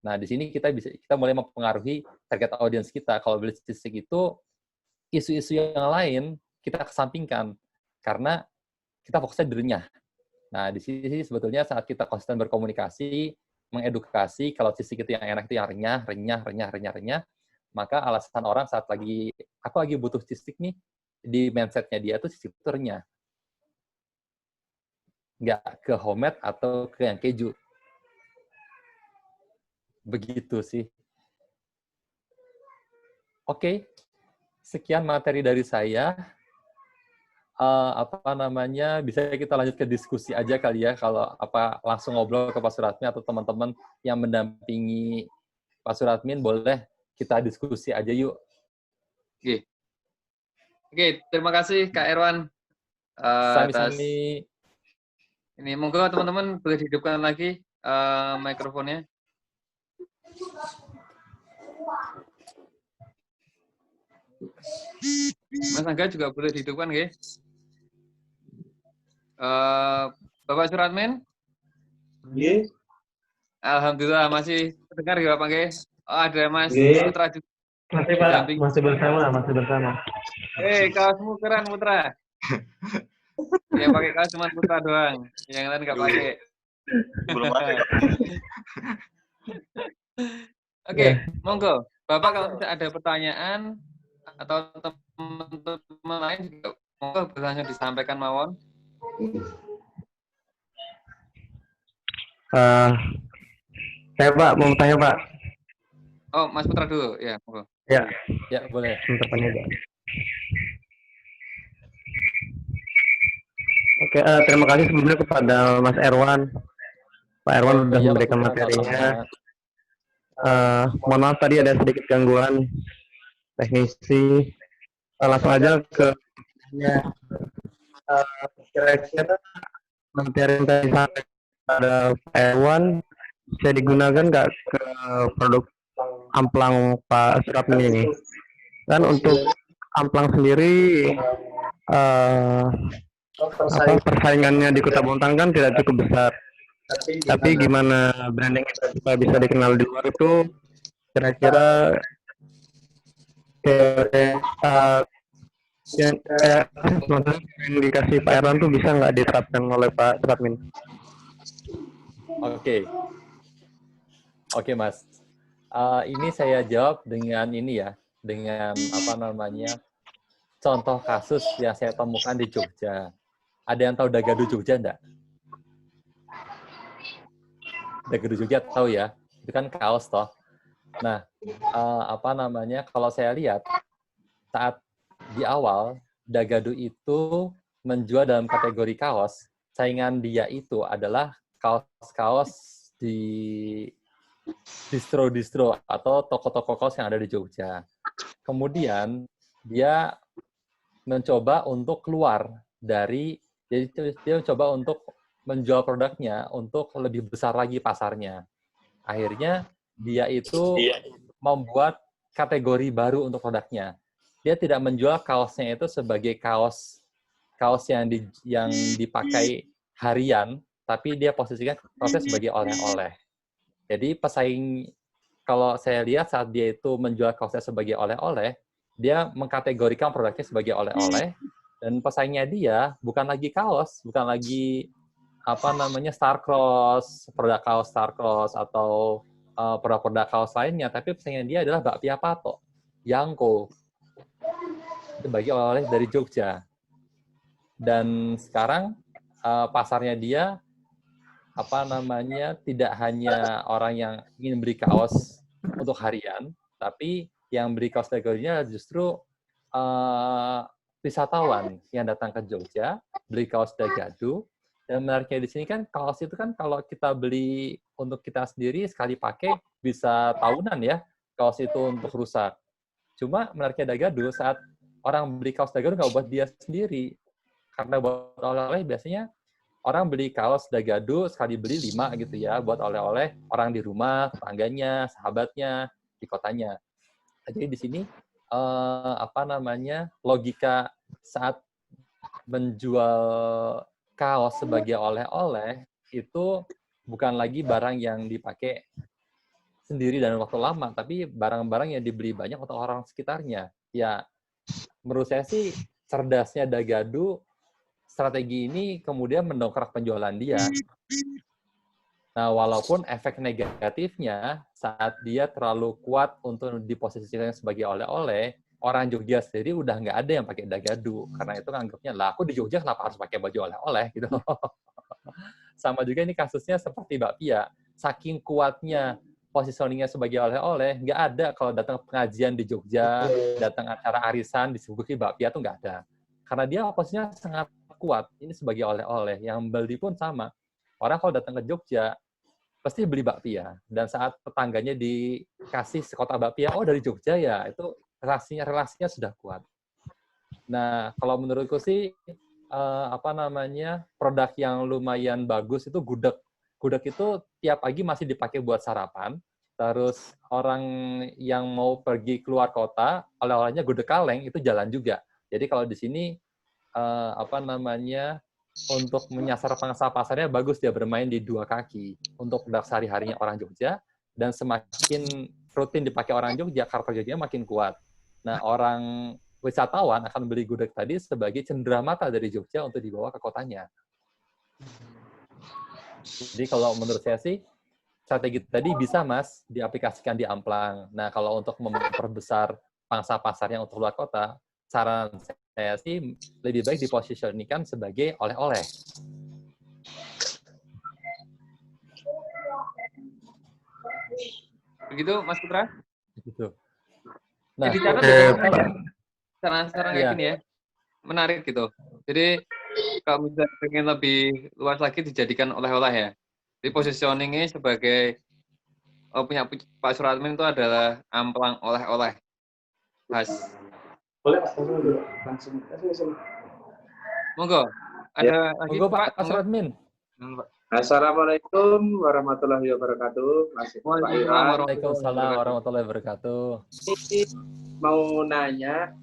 Nah, di sini kita mulai mempengaruhi target audience kita. Kalau beli Cistik itu, isu-isu yang lain kita kesampingkan, karena kita fokusnya di renyah. Nah, di sini sebetulnya saat kita konsisten berkomunikasi, mengedukasi, kalau Cistik itu yang enak itu yang renyah, maka alasan orang saat aku lagi butuh Cistik nih, di mindset-nya dia tuh Cistik itu renyah. Nggak ke homemade atau ke yang keju. Begitu sih. Oke, sekian materi dari saya. Bisa kita lanjut ke diskusi aja kali ya, kalau langsung ngobrol ke Pak Suratmin atau teman-teman yang mendampingi Pak Suratmin, boleh kita diskusi aja yuk. Oke, terima kasih Kak Erwan atas ini. Monggo teman-teman boleh dihidupkan lagi mikrofonnya. Mas Angga juga boleh dihidupkan, nggih. Bapak Suratmin? Nggih. Alhamdulillah masih terdengar ya Bapak, nggih. Oh, ada Mas Putra juga. Masih Pak, masih bersama. Kaosmu keren Putra. Yang pakai kaos cuma Putra doang, yang lain nggak pakai. Belum ada. Oke, monggo. Bapak kalau bisa ada pertanyaan atau teman-teman lain juga monggo langsung disampaikan mawon. Saya Pak mau bertanya Pak. Oh, Mas Putra dulu, ya. Monggo. Ya, boleh. Bertanya Pak. Oke, terima kasih sebelumnya kepada Mas Erwan. Pak Erwan sudah memberikan materinya. Mohon maaf tadi ada sedikit gangguan teknisi. Langsung aja ke kira-kira materi yang tadi sampai pada Pak Erwan bisa digunakan nggak ke produk amplang Pak Suratmin ini? Kan untuk amplang sendiri persaingannya di Kota Bontang kan tidak cukup besar. Tapi gimana branding supaya bisa dikenal di luar itu kira-kira yang dikasih Pak Erwan tuh bisa nggak diterapkan oleh Pak Suratmin? Oke Mas. Ini saya jawab dengan dengan contoh kasus yang saya temukan di Jogja. Ada yang tahu Dagadu Jogja enggak? Dagadu Jogja tahu ya? Itu kan kaos toh. Nah, kalau saya lihat saat di awal Dagadu itu menjual dalam kategori kaos, saingan dia itu adalah kaos-kaos di distro-distro atau toko-toko kaos yang ada di Jogja. Kemudian dia mencoba untuk keluar dari, jadi dia mencoba untuk menjual produknya untuk lebih besar lagi pasarnya. Akhirnya dia itu membuat kategori baru untuk produknya. Dia tidak menjual kaosnya itu sebagai kaos yang dipakai harian, tapi dia posisikan kaosnya sebagai oleh-oleh. Jadi pesaing, kalau saya lihat saat dia itu menjual kaosnya sebagai oleh-oleh, dia mengkategorikan produknya sebagai oleh-oleh, dan pesaingnya dia bukan lagi kaos, bukan lagi Starcross, produk kaos Starcross atau produk-produk kaos lainnya, tapi pesaingnya dia adalah bakpia patok, Yangko, sebagai oleh-oleh dari Jogja. Dan sekarang pasarnya dia tidak hanya orang yang ingin beli kaos untuk harian, tapi yang beli kaos kategorinya justru wisatawan yang datang ke Jogja, beli kaos Dagadu. Dan menariknya di sini kan kaos itu kan kalau kita beli untuk kita sendiri sekali pakai bisa tahunan ya, kaos itu untuk rusak. Cuma menariknya Dagadu saat orang beli kaos Dagadu nggak buat dia sendiri, karena buat oleh-oleh biasanya orang beli kaos Dagadu sekali beli 5 gitu ya, buat oleh-oleh orang di rumah, tetangganya, sahabatnya, di kotanya. Jadi di sini logika saat menjual kaos sebagai oleh-oleh itu bukan lagi barang yang dipakai sendiri dalam waktu lama, tapi barang-barang yang dibeli banyak untuk orang sekitarnya. Ya, menurut saya sih cerdasnya Dagadu strategi ini kemudian mendongkrak penjualan dia. Nah, walaupun efek negatifnya saat dia terlalu kuat untuk diposisikan sebagai oleh-oleh, orang Jogja sendiri udah nggak ada yang pakai Dagadu. Karena itu nganggapnya, lah aku di Jogja kenapa harus pakai baju oleh-oleh gitu. Sama juga ini kasusnya seperti bakpia. Saking kuatnya positioningnya sebagai oleh-oleh, nggak ada kalau datang pengajian di Jogja, datang acara arisan, disuguhi bakpia tuh nggak ada. Karena dia posisinya sangat kuat, ini sebagai oleh-oleh. Yang beli pun sama. Orang kalau datang ke Jogja, pasti beli bakpia. Dan saat tetangganya dikasih sekotak bakpia, oh dari Jogja ya, itu relasinya sudah kuat. Nah, kalau menurutku sih, produk yang lumayan bagus itu gudeg. Gudeg itu tiap pagi masih dipakai buat sarapan. Terus orang yang mau pergi keluar kota, oleh-olehnya gudeg kaleng, itu jalan juga. Jadi kalau di sini untuk menyasar pangsa pasarnya bagus dia bermain di dua kaki untuk produk sehari-harinya orang Jogja, dan semakin rutin dipakai orang Jogja, karakter Jogjanya makin kuat. Nah, orang wisatawan akan beli gudeg tadi sebagai cenderamata dari Jogja untuk dibawa ke kotanya. Jadi kalau menurut saya sih strategi tadi bisa Mas diaplikasikan di Amplang. Nah, kalau untuk memperbesar pangsa pasarnya untuk luar kota, saran saya sih lebih baik diposisionikan sebagai oleh-oleh. Begitu, Mas Putra? Begitu. Nah, saran-saran kayak gini ya, menarik gitu. Jadi kalau bisa pengen lebih luas lagi dijadikan oleh-oleh ya. Jadi positioningnya sebagai punya Pak Suratmin itu adalah Amplang oleh-oleh khas. Boleh Pak, langsung. Monggo. Ada lagi Monggo Pak Suratmin. Assalamualaikum warahmatullahi wabarakatuh. Waalaikumsalam warahmatullahi wabarakatuh. Ini mau nanya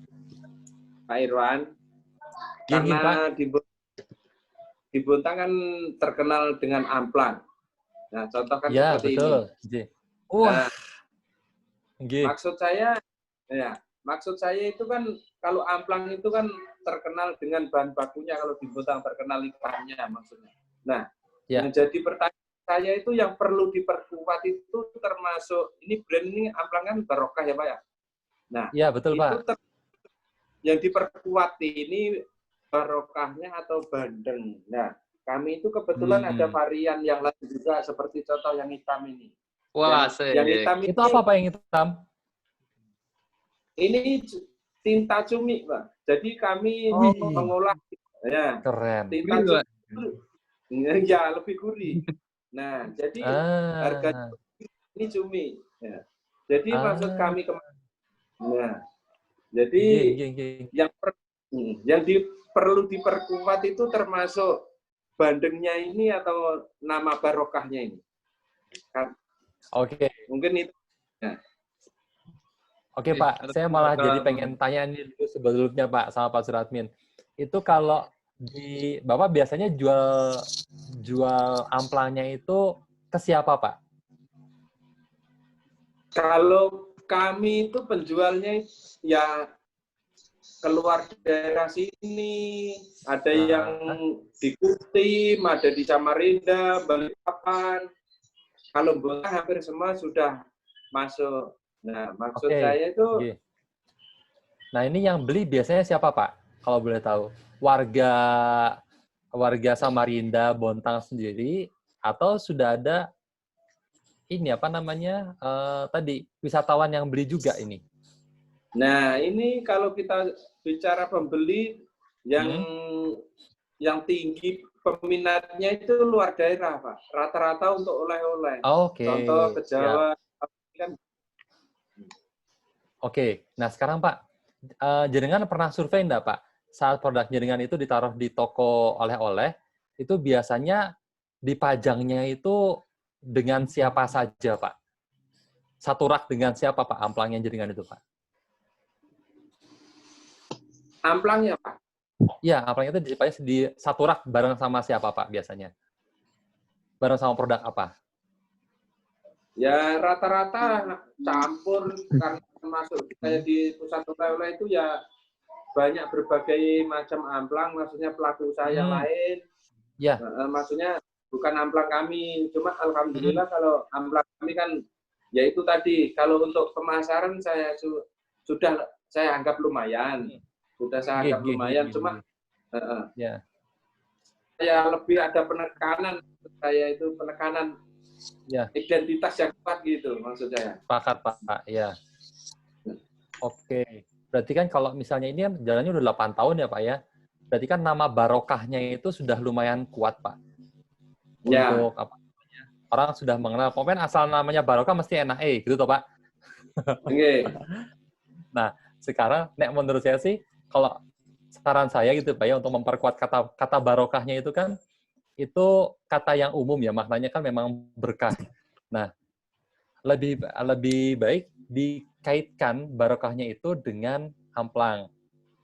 Pak Irwan, Gini, karena Pak. di Bontang kan terkenal dengan amplang. Nah, contoh kan Ya, seperti betul. ini. Wah. Maksud saya itu kan kalau amplang itu kan terkenal dengan bahan bakunya, kalau di Bontang terkenal ikannya maksudnya. Nah, menjadi pertanyaan saya itu yang perlu diperkuat itu termasuk ini brand ini amplang kan barokah ya Pak ya. Nah, ya betul itu Pak. yang diperkuat ini barokahnya atau bandeng. Nah, kami itu kebetulan ada varian yang lain juga seperti contoh yang hitam ini. Wah, yang hitam itu apa Pak yang hitam? Ini tinta cumi, Pak. Jadi kami mengolah ya. Keren. Tinta cumi. Ya, lebih gurih. Nah, jadi harga ini cumi. Ya. Jadi maksud kami nah, jadi yang perlu diperkuat itu termasuk bandengnya ini atau nama barokahnya ini. Oke. Mungkin itu. Ya. Oke Pak, saya malah jadi pengen tanya nih dulu sebelumnya Pak sama Pak Suratmin. Itu kalau di Bapak biasanya jual amplangnya itu ke siapa Pak? Kalau kami itu penjualnya ya keluar daerah sini, ada yang di Kutim, ada di Samarinda, Balikpapan. Kalau Bogor hampir semua sudah masuk. Nah, maksud saya itu. Nah, ini yang beli biasanya siapa Pak? Kalau boleh tahu, warga Samarinda, Bontang sendiri, atau sudah ada ini apa namanya tadi wisatawan yang beli juga ini? Nah, ini kalau kita bicara pembeli yang tinggi peminatnya itu luar daerah, Pak. Rata-rata untuk oleh-oleh. Contoh ke Jawa kan. Oke, nah sekarang Pak, jenengan pernah survei enggak Pak? Saat produk jenengan itu ditaruh di toko oleh-oleh, itu biasanya dipajangnya itu dengan siapa saja Pak? Satu rak dengan siapa Pak amplangnya jenengan itu Pak? Amplangnya Pak? Iya, amplangnya itu di satu rak bareng sama siapa Pak biasanya? Bareng sama produk apa? Ya rata-rata campur, karena masuk kayak di pusat oleh-oleh itu ya banyak berbagai macam amplang, maksudnya pelaku usaha yang lain. Ya. Maksudnya bukan amplang kami, cuma alhamdulillah kalau amplang kami kan ya itu tadi, kalau untuk pemasaran sudah saya anggap lumayan. Sudah saya anggap lumayan, cuma saya lebih ada penekanan, saya itu penekanan identitas yang kuat gitu maksud saya. Sepakat Pak, ya. Oke, berarti kan kalau misalnya ini kan jalannya udah 8 tahun ya Pak ya, berarti kan nama barokahnya itu sudah lumayan kuat Pak. Untuk apa namanya? Orang sudah mengenal, pokoknya asal namanya barokah mesti enak, gitu toh Pak. Nah, sekarang menurut saya sih, kalau saran saya gitu Pak ya, untuk memperkuat kata barokahnya itu kan, itu kata yang umum ya, maknanya kan memang berkah. Nah, lebih baik dikaitkan barokahnya itu dengan amplang.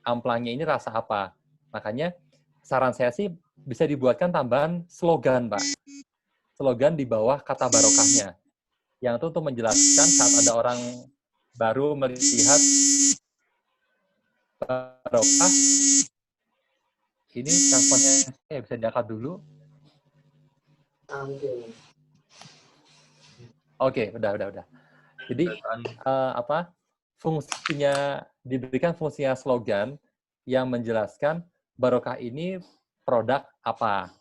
Amplangnya ini rasa apa? Makanya saran saya sih bisa dibuatkan tambahan slogan, Pak. Slogan di bawah kata barokahnya. Yang itu untuk menjelaskan saat ada orang baru melihat barokah. Ini teleponnya bisa diangkat dulu. Oke, udah. Jadi fungsinya diberikan fungsinya slogan yang menjelaskan barokah ini produk apa.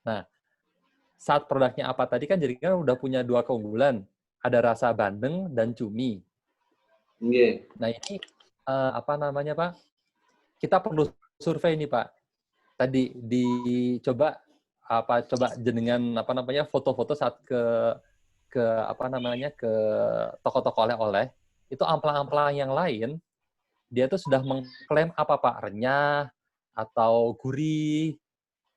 Nah, saat produknya apa tadi kan jadi kan udah punya 2 keunggulan, ada rasa bandeng dan cumi. Nah ini apa namanya Pak? Kita perlu survei nih Pak. Tadi coba jenengan foto-foto saat ke toko-toko oleh-oleh, itu amplang-amplang yang lain dia tuh sudah mengklaim apa Pak, renyah atau gurih.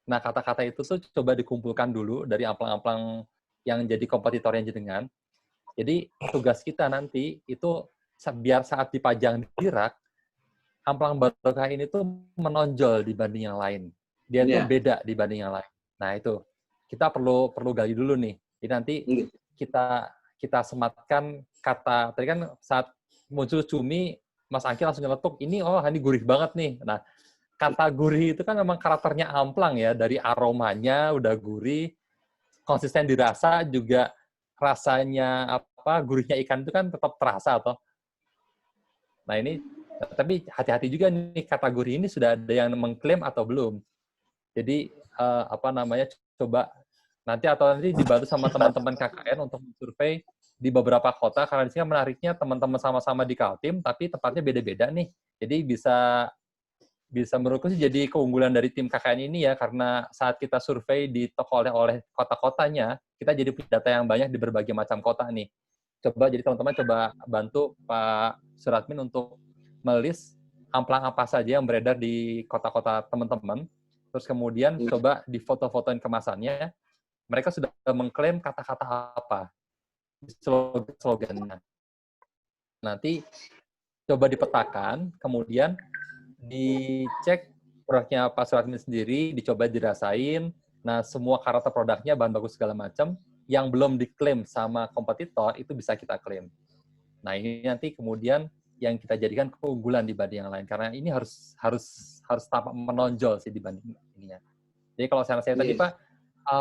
Nah, kata-kata itu tuh coba dikumpulkan dulu dari amplang-amplang yang jadi kompetitornya jenengan. Jadi tugas kita nanti itu biar saat dipajang di rak, amplang barokah ini tuh menonjol dibanding yang lain. Dia tuh beda dibanding yang lain. Nah, itu kita perlu gali dulu nih. Jadi nanti kita sematkan kata, tadi kan saat muncul cumi, Mas Angki langsung nyeletuk, ini gurih banget nih. Nah, kata gurih itu kan memang karakternya amplang ya, dari aromanya udah gurih, konsisten dirasa juga rasanya gurihnya ikan itu kan tetap terasa toh. Nah, ini Nah, tapi hati-hati juga nih, kategori ini sudah ada yang mengklaim atau belum. Jadi coba nanti dibantu sama teman-teman KKN untuk survei di beberapa kota, karena di sini menariknya teman-teman sama-sama di Kaltim tapi tempatnya beda-beda nih. Jadi bisa menurutku sih jadi keunggulan dari tim KKN ini ya, karena saat kita survei di toko oleh kota-kotanya, kita jadi punya data yang banyak di berbagai macam kota nih. Jadi teman-teman coba bantu Pak Suratmin untuk melis amplang apa saja yang beredar di kota-kota teman-teman. Terus kemudian coba di foto-fotoin kemasannya, mereka sudah mengklaim kata-kata apa, slogannya. Nanti coba dipetakan, kemudian dicek produknya Pak Suratmin sendiri, dicoba dirasain. Nah, semua karakter produknya, bahan bagus segala macam, yang belum diklaim sama kompetitor, itu bisa kita klaim. Nah, ini nanti kemudian yang kita jadikan keunggulan dibanding yang lain, karena ini harus tampak menonjol sih dibanding ininya. Jadi kalau saya tadi Pak,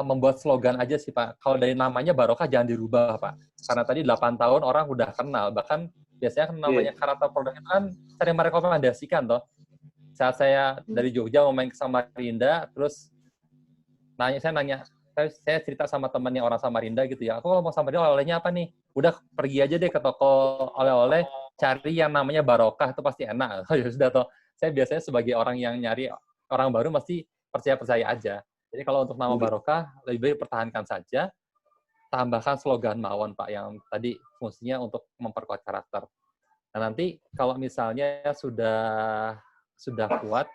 membuat slogan aja sih Pak. Kalau dari namanya Barokah jangan dirubah Pak. Karena tadi 8 tahun orang udah kenal. Bahkan biasanya kan namanya karakter produk itu kan sering merekomendasikan toh. Saat saya dari Jogja mau main ke Samarinda, terus saya cerita sama temannya orang Samarinda gitu ya. Aku kalau mau Samarinda oleh-olehnya apa nih? Udah pergi aja deh ke toko oleh-oleh, cari yang namanya Barokah, itu pasti enak. Ya sudah toh. Saya biasanya sebagai orang yang nyari orang baru mesti percaya aja. Jadi kalau untuk nama Barokah, lebih baik pertahankan saja, tambahkan slogan Mawon Pak, yang tadi fungsinya untuk memperkuat karakter. Nah nanti kalau misalnya sudah kuat,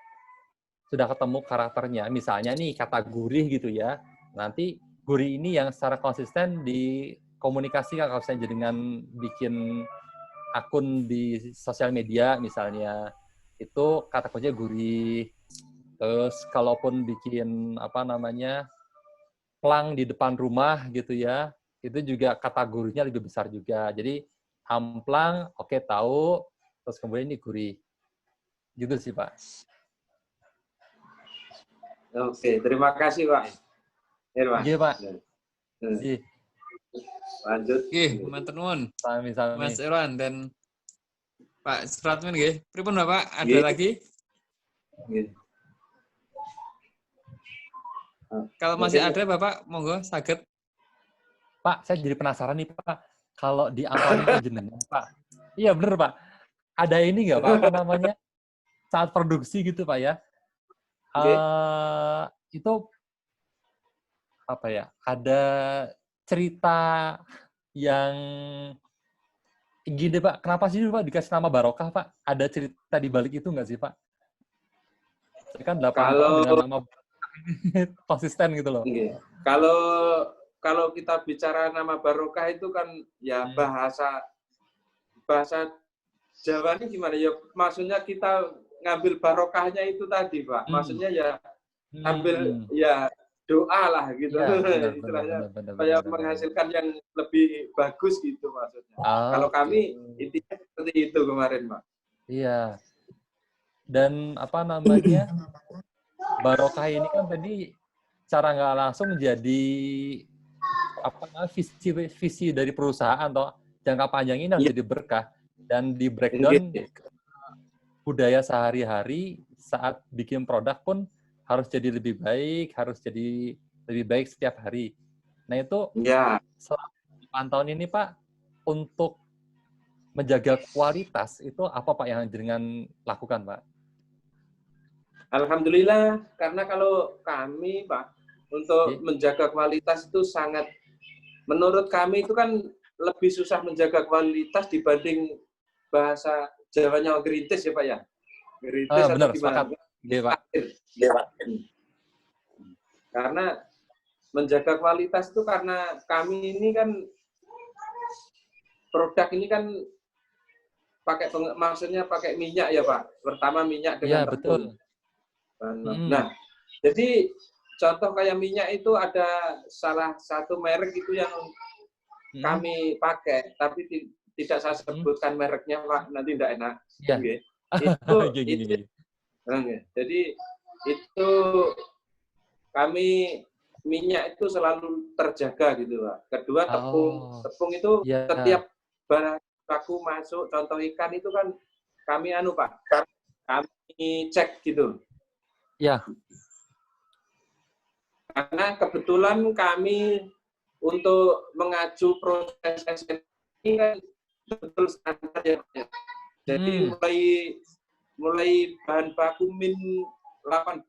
sudah ketemu karakternya, misalnya nih kata gurih gitu ya, nanti gurih ini yang secara konsisten dikomunikasikan, kalau misalnya dengan bikin akun di sosial media misalnya, itu kata kuncinya gurih. Terus kalaupun bikin plang di depan rumah gitu ya, itu juga kategorinya lebih besar juga. Jadi amplang, oke tahu, terus kemudian ini gurih. Gitu sih Pak. Oke, terima kasih Pak Irwan. Iya Pak. Lanjut. Oke, matur nuwun. Sami. Mas Irwan dan Pak Suratmin nggih. Pripun Bapak? Ada lagi? Kalau masih ada Bapak, monggo saged. Pak, saya jadi penasaran nih Pak. Kalau di amplang jenengan Pak. Iya bener Pak. Ada ini nggak Pak, saat produksi gitu Pak ya. Itu ada cerita yang gini Pak, kenapa sih Pak dikasih nama Barokah Pak? Ada cerita di balik itu nggak sih Pak? Kan 8 tahun dengan nama konsisten gitu loh. Kalau kita bicara nama Barokah itu kan ya bahasa Jawa ini gimana ya? Maksudnya kita ngambil barokahnya itu tadi Pak. Maksudnya ya ambil ya doa lah gitu. Istilahnya supaya menghasilkan yang lebih bagus gitu maksudnya. Kalau kami intinya seperti itu kemarin Pak. Iya. Dan Barokah ini kan tadi secara nggak langsung jadi visi dari perusahaan atau jangka panjang ini harus jadi berkah, dan di breakdown budaya sehari-hari saat bikin produk pun harus jadi lebih baik setiap hari. Nah itu selama 8 tahun ini Pak, untuk menjaga kualitas itu apa Pak yang jenengan lakukan Pak? Alhamdulillah, karena kalau kami Pak, untuk menjaga kualitas itu sangat, menurut kami itu kan lebih susah menjaga kualitas dibanding bahasa Jawanya gerintis ya Pak ya. Gerintis atau benar, gimana? Pak. Karena menjaga kualitas itu karena kami ini kan produk ini kan maksudnya pakai minyak ya Pak. Pertama minyak dengan tepung. Nah, jadi contoh kayak minyak itu ada salah satu merek itu yang kami pakai, tapi tidak saya sebutkan mereknya Pak, nanti tidak enak. Jadi itu kami minyak itu selalu terjaga gitu Pak. Kedua tepung itu setiap barang baku masuk, contoh ikan itu kan Pak, kami cek gitu. Ya. Karena kebetulan kami untuk mengacu proses SNI kan betul standar ya. Jadi mulai bahan baku min 18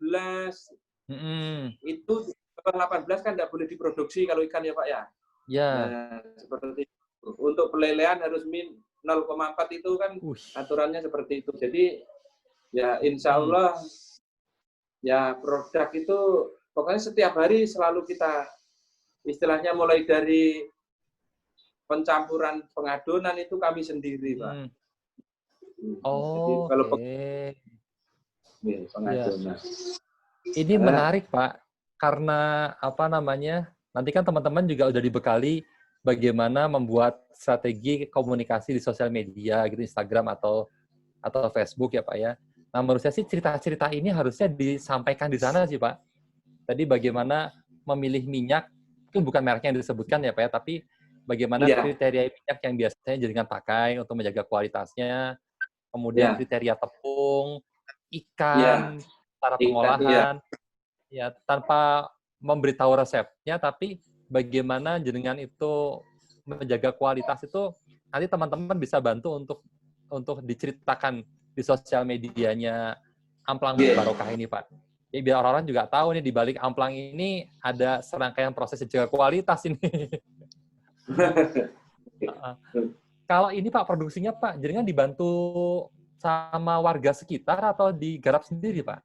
itu 18 kan tidak boleh diproduksi kalau ikan ya Pak ya. Ya. Nah, seperti itu. Untuk pelelehan harus min 0,4 itu kan aturannya seperti itu. Jadi ya insya Allah ya produk itu pokoknya setiap hari selalu kita istilahnya mulai dari pencampuran pengadonan itu kami sendiri Pak. Oh, kalau pengadonan. Ini menarik Pak, karena apa namanya? Nanti kan teman-teman juga udah dibekali bagaimana membuat strategi komunikasi di sosial media gitu, Instagram atau Facebook ya Pak ya. Nah, menurut saya sih cerita-cerita ini harusnya disampaikan di sana sih Pak. Tadi bagaimana memilih minyak, itu bukan mereknya yang disebutkan ya Pak ya, tapi bagaimana kriteria minyak yang biasanya jaringan pakai untuk menjaga kualitasnya, kemudian kriteria tepung, ikan, cara pengolahan, ya tanpa memberitahu resepnya, tapi bagaimana jenengan itu menjaga kualitas itu nanti teman-teman bisa bantu untuk diceritakan di sosial medianya Amplang Barokah ini Pak. Ya, biar orang-orang juga tahu nih di balik amplang ini ada serangkaian proses jaga kualitas ini. Kalau ini Pak produksinya Pak, jenengan dibantu sama warga sekitar atau digarap sendiri Pak?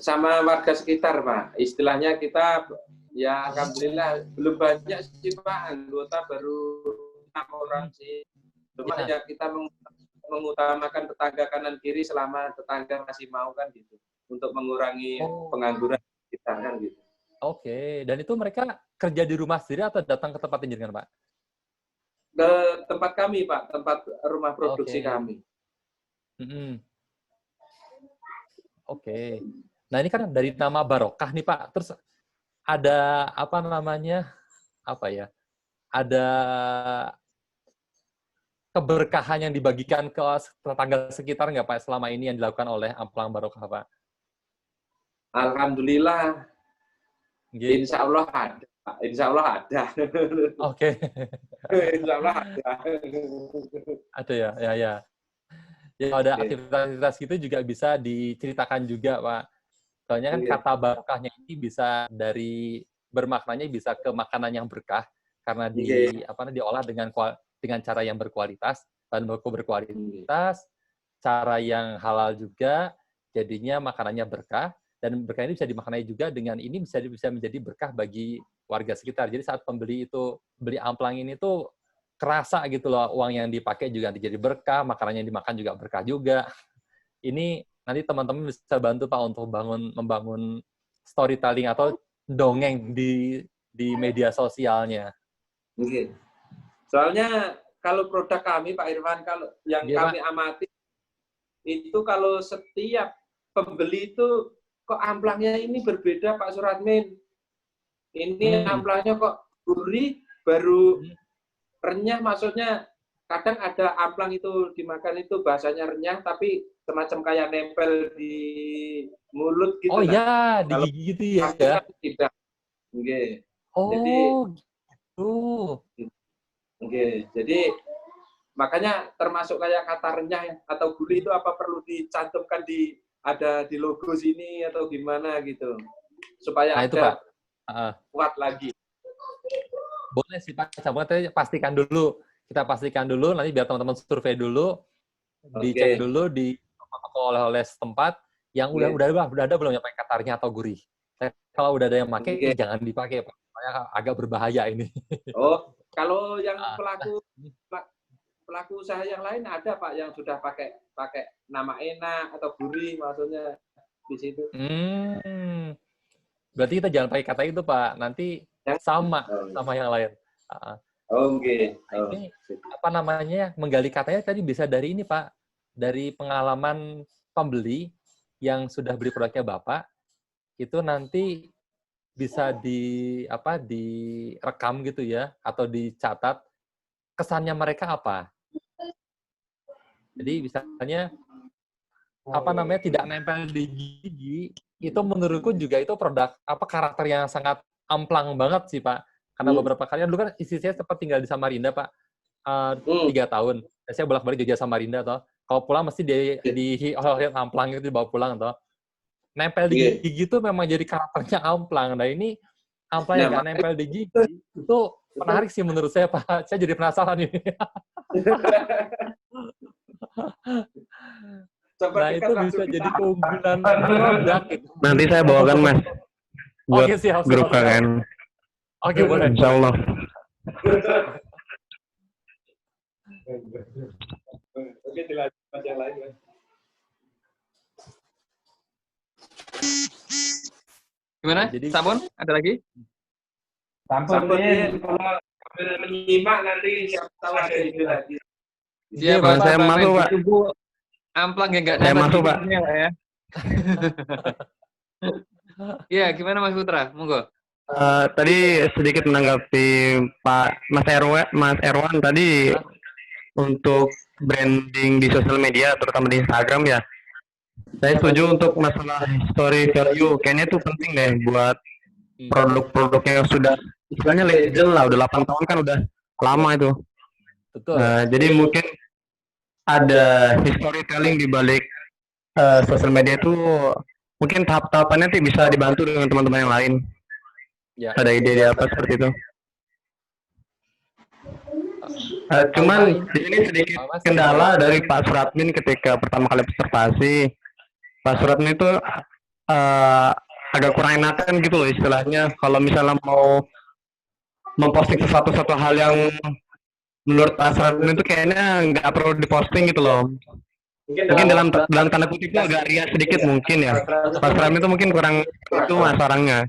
Sama warga sekitar Pak. Istilahnya kita ya alhamdulillah belum banyak sih Pak, anggota baru 6 orang sih. Cuma ya kita mengutamakan tetangga kanan kiri selama tetangga masih mau kan gitu. Untuk mengurangi pengangguran kita kan gitu. Oke, dan itu mereka kerja di rumah sendiri atau datang ke tempat jenengan Pak? Ke tempat kami Pak, tempat rumah produksi kami. Oke. Nah ini kan dari nama Barokah nih Pak, terus ada apa namanya, apa ya, ada keberkahan yang dibagikan ke tetangga sekitar nggak Pak selama ini yang dilakukan oleh Amplang Barokah Pak? Alhamdulillah, insya Allah ada. Insya Allah ada. Oke. Insya Allah ada. Ada ya, ya. Ya ada aktivitas gitu juga bisa diceritakan juga Pak. Soalnya kan kata barokahnya ini bisa dari bermaknanya bisa ke makanan yang berkah karena diolah dengan cara yang berkualitas, bahan baku berkualitas, cara yang halal juga, jadinya makanannya berkah. Dan berkah ini bisa dimaknai juga dengan ini bisa menjadi berkah bagi warga sekitar. Jadi saat pembeli itu beli amplang ini tuh kerasa gitu loh, uang yang dipakai juga jadi berkah, makanan yang dimakan juga berkah juga. Ini nanti teman-teman bisa bantu Pak untuk membangun storytelling atau dongeng di media sosialnya. Mungkin. Soalnya kalau produk kami Pak Irfan, kalau yang kami amati itu kalau setiap pembeli itu kok amplangnya ini berbeda Pak Suratmin. Ini amplangnya kok gurih, baru renyah, maksudnya kadang ada amplang itu dimakan itu bahasanya renyah, tapi semacam kayak nempel di mulut gitu. Oh ya, digigit gitu ya. Kan tidak. Okay. Oh, jadi, gitu. Okay. Jadi makanya termasuk kayak kata renyah atau gurih itu apa perlu dicantumkan ada di logo sini atau gimana gitu supaya itu, Pak. Kuat lagi. Boleh sih Pak, pastikan dulu. Kita pastikan dulu nanti biar teman-teman survei dulu, dicek dulu di toko oleh-oleh setempat yang udah ada belum yang pakai katarnya atau gurih. Kalau udah ada yang pakai jangan dipakai Pak. Soalnya agak berbahaya ini. Oh, kalau yang pelaku usaha yang lain ada Pak yang sudah pakai nama enak atau gurih maksudnya di situ. Berarti kita jangan pakai kata itu Pak, nanti sama yang lain. Oke. Ini apa namanya, menggali katanya tadi bisa dari ini Pak, dari pengalaman pembeli yang sudah beli produknya Bapak, itu nanti bisa direkam gitu ya, atau dicatat kesannya mereka apa. Jadi misalnya tidak nempel di gigi, itu menurutku juga itu produk karakter yang sangat amplang banget sih Pak. Karena beberapa kali dulu kan istri saya sempat tinggal di Samarinda Pak, 3 tahun. Dan saya bolak-balik Jogja Samarinda toh. Kalau pulang mesti di amplang itu dibawa pulang toh. Nempel di gigi itu memang jadi karakternya amplang. Nah ini amplang yang nggak nempel di gigi itu menarik sih menurut saya Pak. Saya jadi penasaran ini. Nah itu bisa jadi keunggulan produk. Nanti saya bawakan Mas buat grup KKN. Oke, boleh. Insya Allah. Oke, dilanjut yang lain Mas. Gimana? Jadi, Sabun? Ada lagi? Sabun kalau menyimak nanti siapa tahu ada ide lagi. Iya, Pak. Saya masuk, Pak. Amplang yang nggak saya masuk, Pak. Ya. Iya, gimana Mas Putra? Monggo. Tadi sedikit menanggapi Mas Erwan tadi untuk branding di sosial media, terutama di Instagram ya. Saya setuju untuk masalah story value, kayaknya itu penting deh buat produk-produk yang sudah istilahnya legend lah, udah 8 tahun kan udah lama itu. Betul. Jadi mungkin ada storytelling di balik sosial media itu, mungkin tahap-tahapannya nanti bisa dibantu dengan teman-teman yang lain. Ya. Ada ide apa seperti itu? Cuman ini sedikit kendala dari Pak Suratmin ketika pertama kali observasi. Pak Suratmin itu agak kurang enakan gitu loh istilahnya. Kalau misalnya mau memposting sesuatu hal yang menurut Pak Suratmin itu kayaknya nggak perlu diposting gitu loh. Mungkin dalam tanda kutipnya agak ria sedikit mungkin ya. Pak Suratmin itu mungkin kurang itu mas orangnya.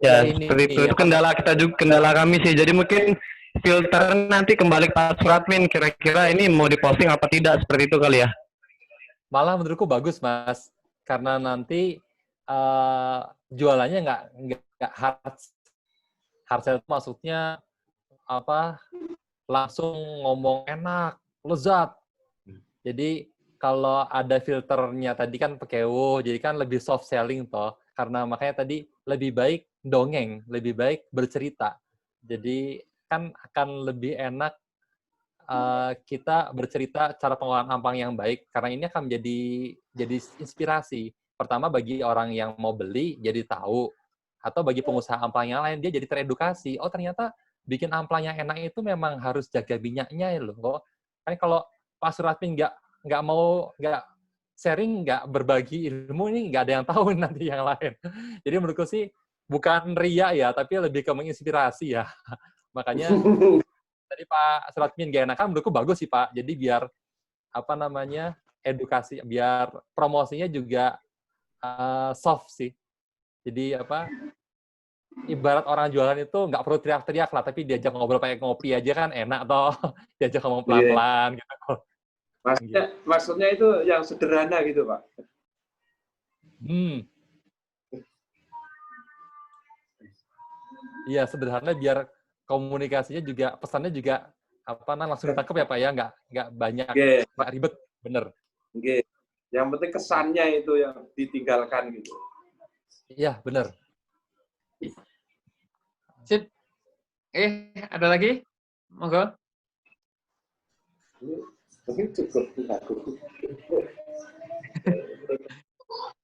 Ya, seperti itu. Itu kendala kita juga, kendala kami sih. Jadi mungkin filter nanti kembali Pak Suratmin, kira-kira ini mau diposting apa tidak, seperti itu kali ya. Malah menurutku bagus, Mas. Karena nanti jualannya nggak hard sell, maksudnya langsung ngomong enak, lezat. Jadi kalau ada filternya tadi kan pakewo, jadi kan lebih soft selling toh. Karena makanya tadi lebih baik dongeng, lebih baik bercerita. Jadi kan akan lebih enak kita bercerita cara pengolahan amplang yang baik, karena ini akan jadi inspirasi. Pertama bagi orang yang mau beli jadi tahu, atau bagi pengusaha amplang yang lain dia jadi teredukasi. Oh ternyata bikin amplang yang enak itu memang harus jaga minyaknya ya loh. Kan kalau Pak Suratmin nggak mau sharing, nggak berbagi ilmu, ini nggak ada yang tahu nanti yang lain. Jadi menurutku sih bukan ria ya, tapi lebih ke menginspirasi ya. Makanya tadi Pak Suratmin gak enakan, menurutku bagus sih Pak. Jadi biar edukasi, biar promosinya juga soft sih. Jadi ibarat orang jualan itu nggak perlu teriak-teriak lah, tapi diajak ngobrol pakai ngopi aja kan enak toh. Diajak ngomong pelan-pelan gitu. Maksudnya itu yang sederhana gitu, Pak. Iya, sederhana biar komunikasinya juga, pesannya juga langsung ditangkap ya Pak ya, nggak banyak, nggak ribet, bener. Yang penting kesannya itu yang ditinggalkan gitu. Iya, bener. Sip. Ada lagi? Monggo. Mungkin cukup.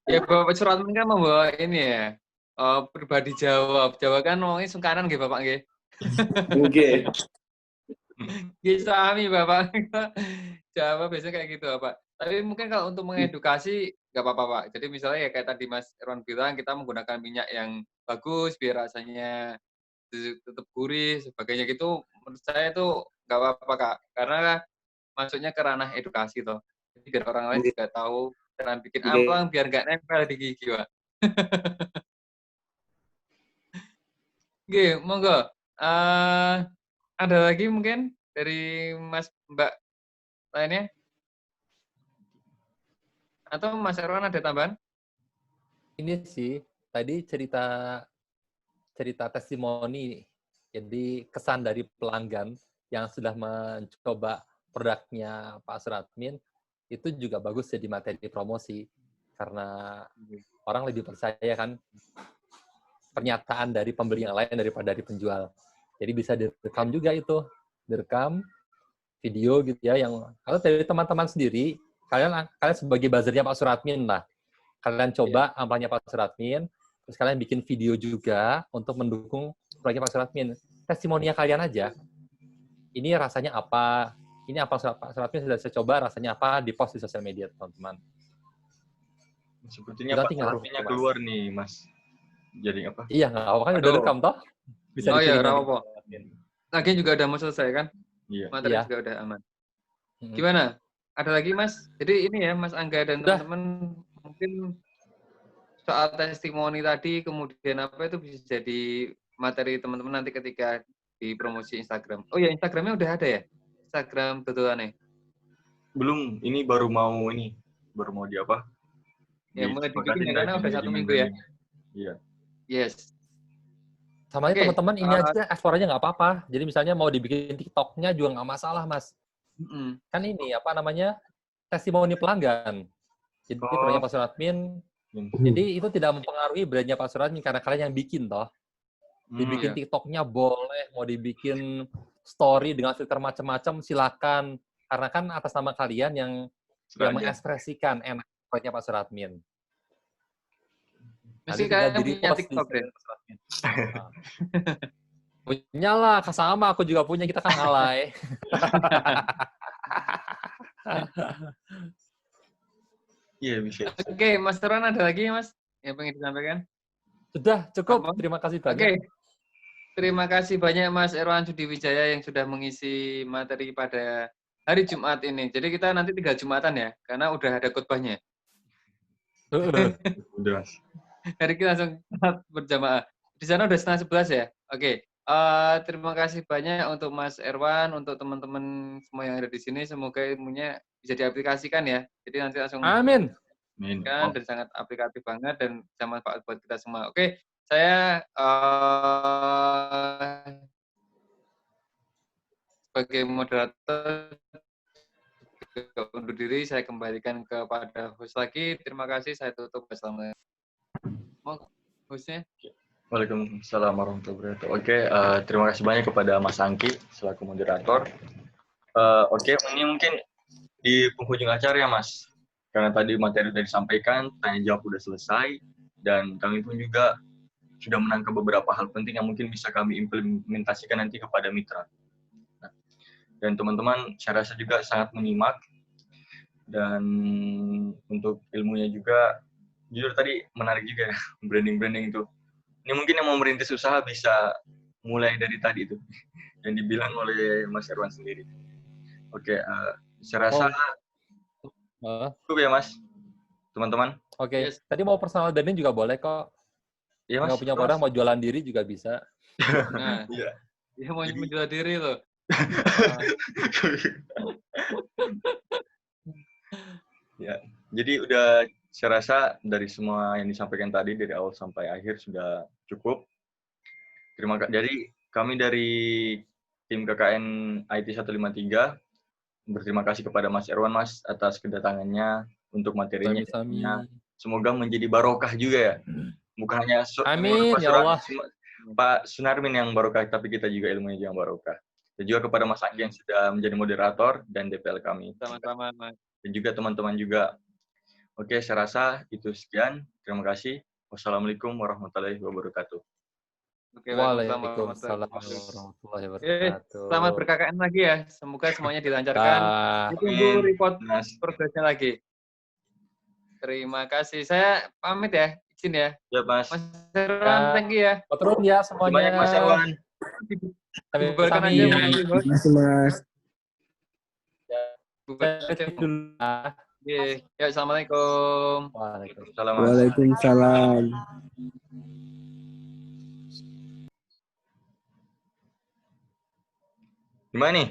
Ya Bapak Suratmin kan membawa ini ya, pribadi Jawa kan ngomongnya sungkanan nggih Bapak nggih. Nggih. Nggih sami Bapak. Jawa biasanya kayak gitu Bapak. Tapi mungkin kalau untuk mengedukasi nggak apa-apa Pak. Jadi misalnya ya kayak tadi Mas Erwan bilang, kita menggunakan minyak yang bagus biar rasanya tetap gurih sebagainya gitu, menurut saya itu nggak apa-apa Kak. Karena masuknya ke ranah edukasi toh. Jadi biar orang lain juga tahu cara bikin amplang biar nggak nempel di gigi Pak. Oke, monggo. Ada lagi mungkin dari Mas Mbak lainnya? Atau Mas Erwan ada tambahan? Ini sih, tadi cerita testimoni, jadi kesan dari pelanggan yang sudah mencoba produknya Pak Suratmin itu juga bagus jadi materi promosi karena orang lebih percaya kan pernyataan dari pembeli yang lain daripada dari penjual. Jadi bisa direkam juga itu, direkam video gitu ya yang kalau dari teman-teman sendiri, kalian sebagai buzzernya Pak Suratmin lah. Kalian coba amplanya Pak Suratmin, terus kalian bikin video juga untuk mendukung proyeknya Pak Suratmin. Testimoninya kalian aja. Ini rasanya apa? Ini apa Pak Suratmin sudah saya coba, rasanya apa? Di post di sosial media, teman-teman. Sepertinya Pak Suratminnya keluar nih, Mas. Jadi apa? Iya, nggak apa-apa kan udah rekam toh? Bisa iya, apa? Lagi juga udah mau selesai kan? Iya. Materi juga udah aman. Gimana? Ada lagi, Mas? Jadi ini ya, Mas Angga dan teman-teman mungkin soal testimoni tadi, kemudian apa itu bisa jadi materi teman-teman nanti ketika di promosi Instagram. Oh ya, Instagramnya udah ada ya? Instagram Tutulannya? Belum, ini baru mau di apa? Ya, mulai dibikin ya, karena udah 1 minggu ya? Iya. Yes. Sama teman-teman ini aja explore aja nggak apa-apa. Jadi misalnya mau dibikin TikTok-nya juga nggak masalah, Mas. Kan ini apa namanya testimoni pelanggan. Jadi brandnya Pak Suratmin. Jadi itu tidak mempengaruhi brandnya Pak Suratmin karena kalian yang bikin toh. Dibikin TikTok-nya boleh, mau dibikin story dengan filter macam-macam silakan. Karena kan atas nama kalian yang mengekspresikan enak brandnya Pak Suratmin. Mesti kalian punya TikTok deh. Punya lah, sama aku juga punya, kita kan alay. Iya, bisa. Oke, Mas Teran ada lagi Mas yang pengen disampaikan? Sudah, cukup. Terima kasih banyak. Oke. Terima kasih banyak Mas Erwan Sudiwijaya yang sudah mengisi materi pada hari Jumat ini. Jadi kita nanti 3 Jumatan ya, karena udah ada khotbahnya. Udah, Mas. Hari kita langsung berjamaah. Di sana udah 10:30 ya? Oke. Terima kasih banyak untuk Mas Erwan, untuk teman-teman semua yang ada di sini. Semoga ilmunya bisa diaplikasikan ya. Jadi nanti langsung amin. Kan dan sangat aplikatif banget dan bisa manfaat buat kita semua. Oke, saya sebagai moderator undur diri, saya kembalikan kepada host lagi. Terima kasih, saya tutup. Assalamualaikum. Hostnya? Waalaikumsalam warahmatullahi wabarakatuh. Oke, terima kasih banyak kepada Mas Angki selaku moderator. Oke, ini mungkin di penghujung acara ya Mas. Karena tadi materi sudah disampaikan, tanya jawab sudah selesai, dan kami pun juga sudah menangkap beberapa hal penting yang mungkin bisa kami implementasikan nanti kepada mitra. Nah, dan teman-teman, saya rasa juga sangat menyimak, dan untuk ilmunya juga, jujur tadi menarik juga ya, branding-branding itu. Ini mungkin yang mau merintis usaha bisa mulai dari tadi itu, yang dibilang oleh Mas Erwan sendiri. Oke, saya rasa cukup ya Mas, teman-teman. Oke, tadi mau personal branding juga boleh kok. Iya Mas. Nggak punya barang mau jualan diri juga bisa. Nah, iya. Dia mau menjual diri loh. Ya, jadi udah saya rasa dari semua yang disampaikan tadi dari awal sampai akhir sudah cukup. Terima kasih. Jadi kami dari tim KKN IT 153 berterima kasih kepada Mas Erwan Mas atas kedatangannya untuk materinya. Semoga menjadi barokah juga ya. Bukan hanya amin ya Allah. Pak Sunarmin yang barokah, tapi kita juga ilmunya yang barokah. Dan juga kepada Mas Anggi yang sudah menjadi moderator dan DPL kami. Sama-sama, Mas. Dan juga teman-teman juga. Oke, saya rasa itu sekian. Terima kasih. Wassalamualaikum warahmatullahi wabarakatuh. Oke, waalaikumsalam warahmatullahi wabarakatuh. Selamat ber-KKN lagi ya. Semoga semuanya dilancarkan. Ditunggu report progresnya lagi. Terima kasih. Saya pamit ya. Izin ya. Ya, Mas. Mas Erwan, thank you ya. Turun ya semuanya. Banyak Mas Erwan. Bubarkan aja. Terima kasih, Mas. Bubarkan aja. Ya, assalamualaikum. Waalaikumsalam. Waalaikumsalam. Gimana nih?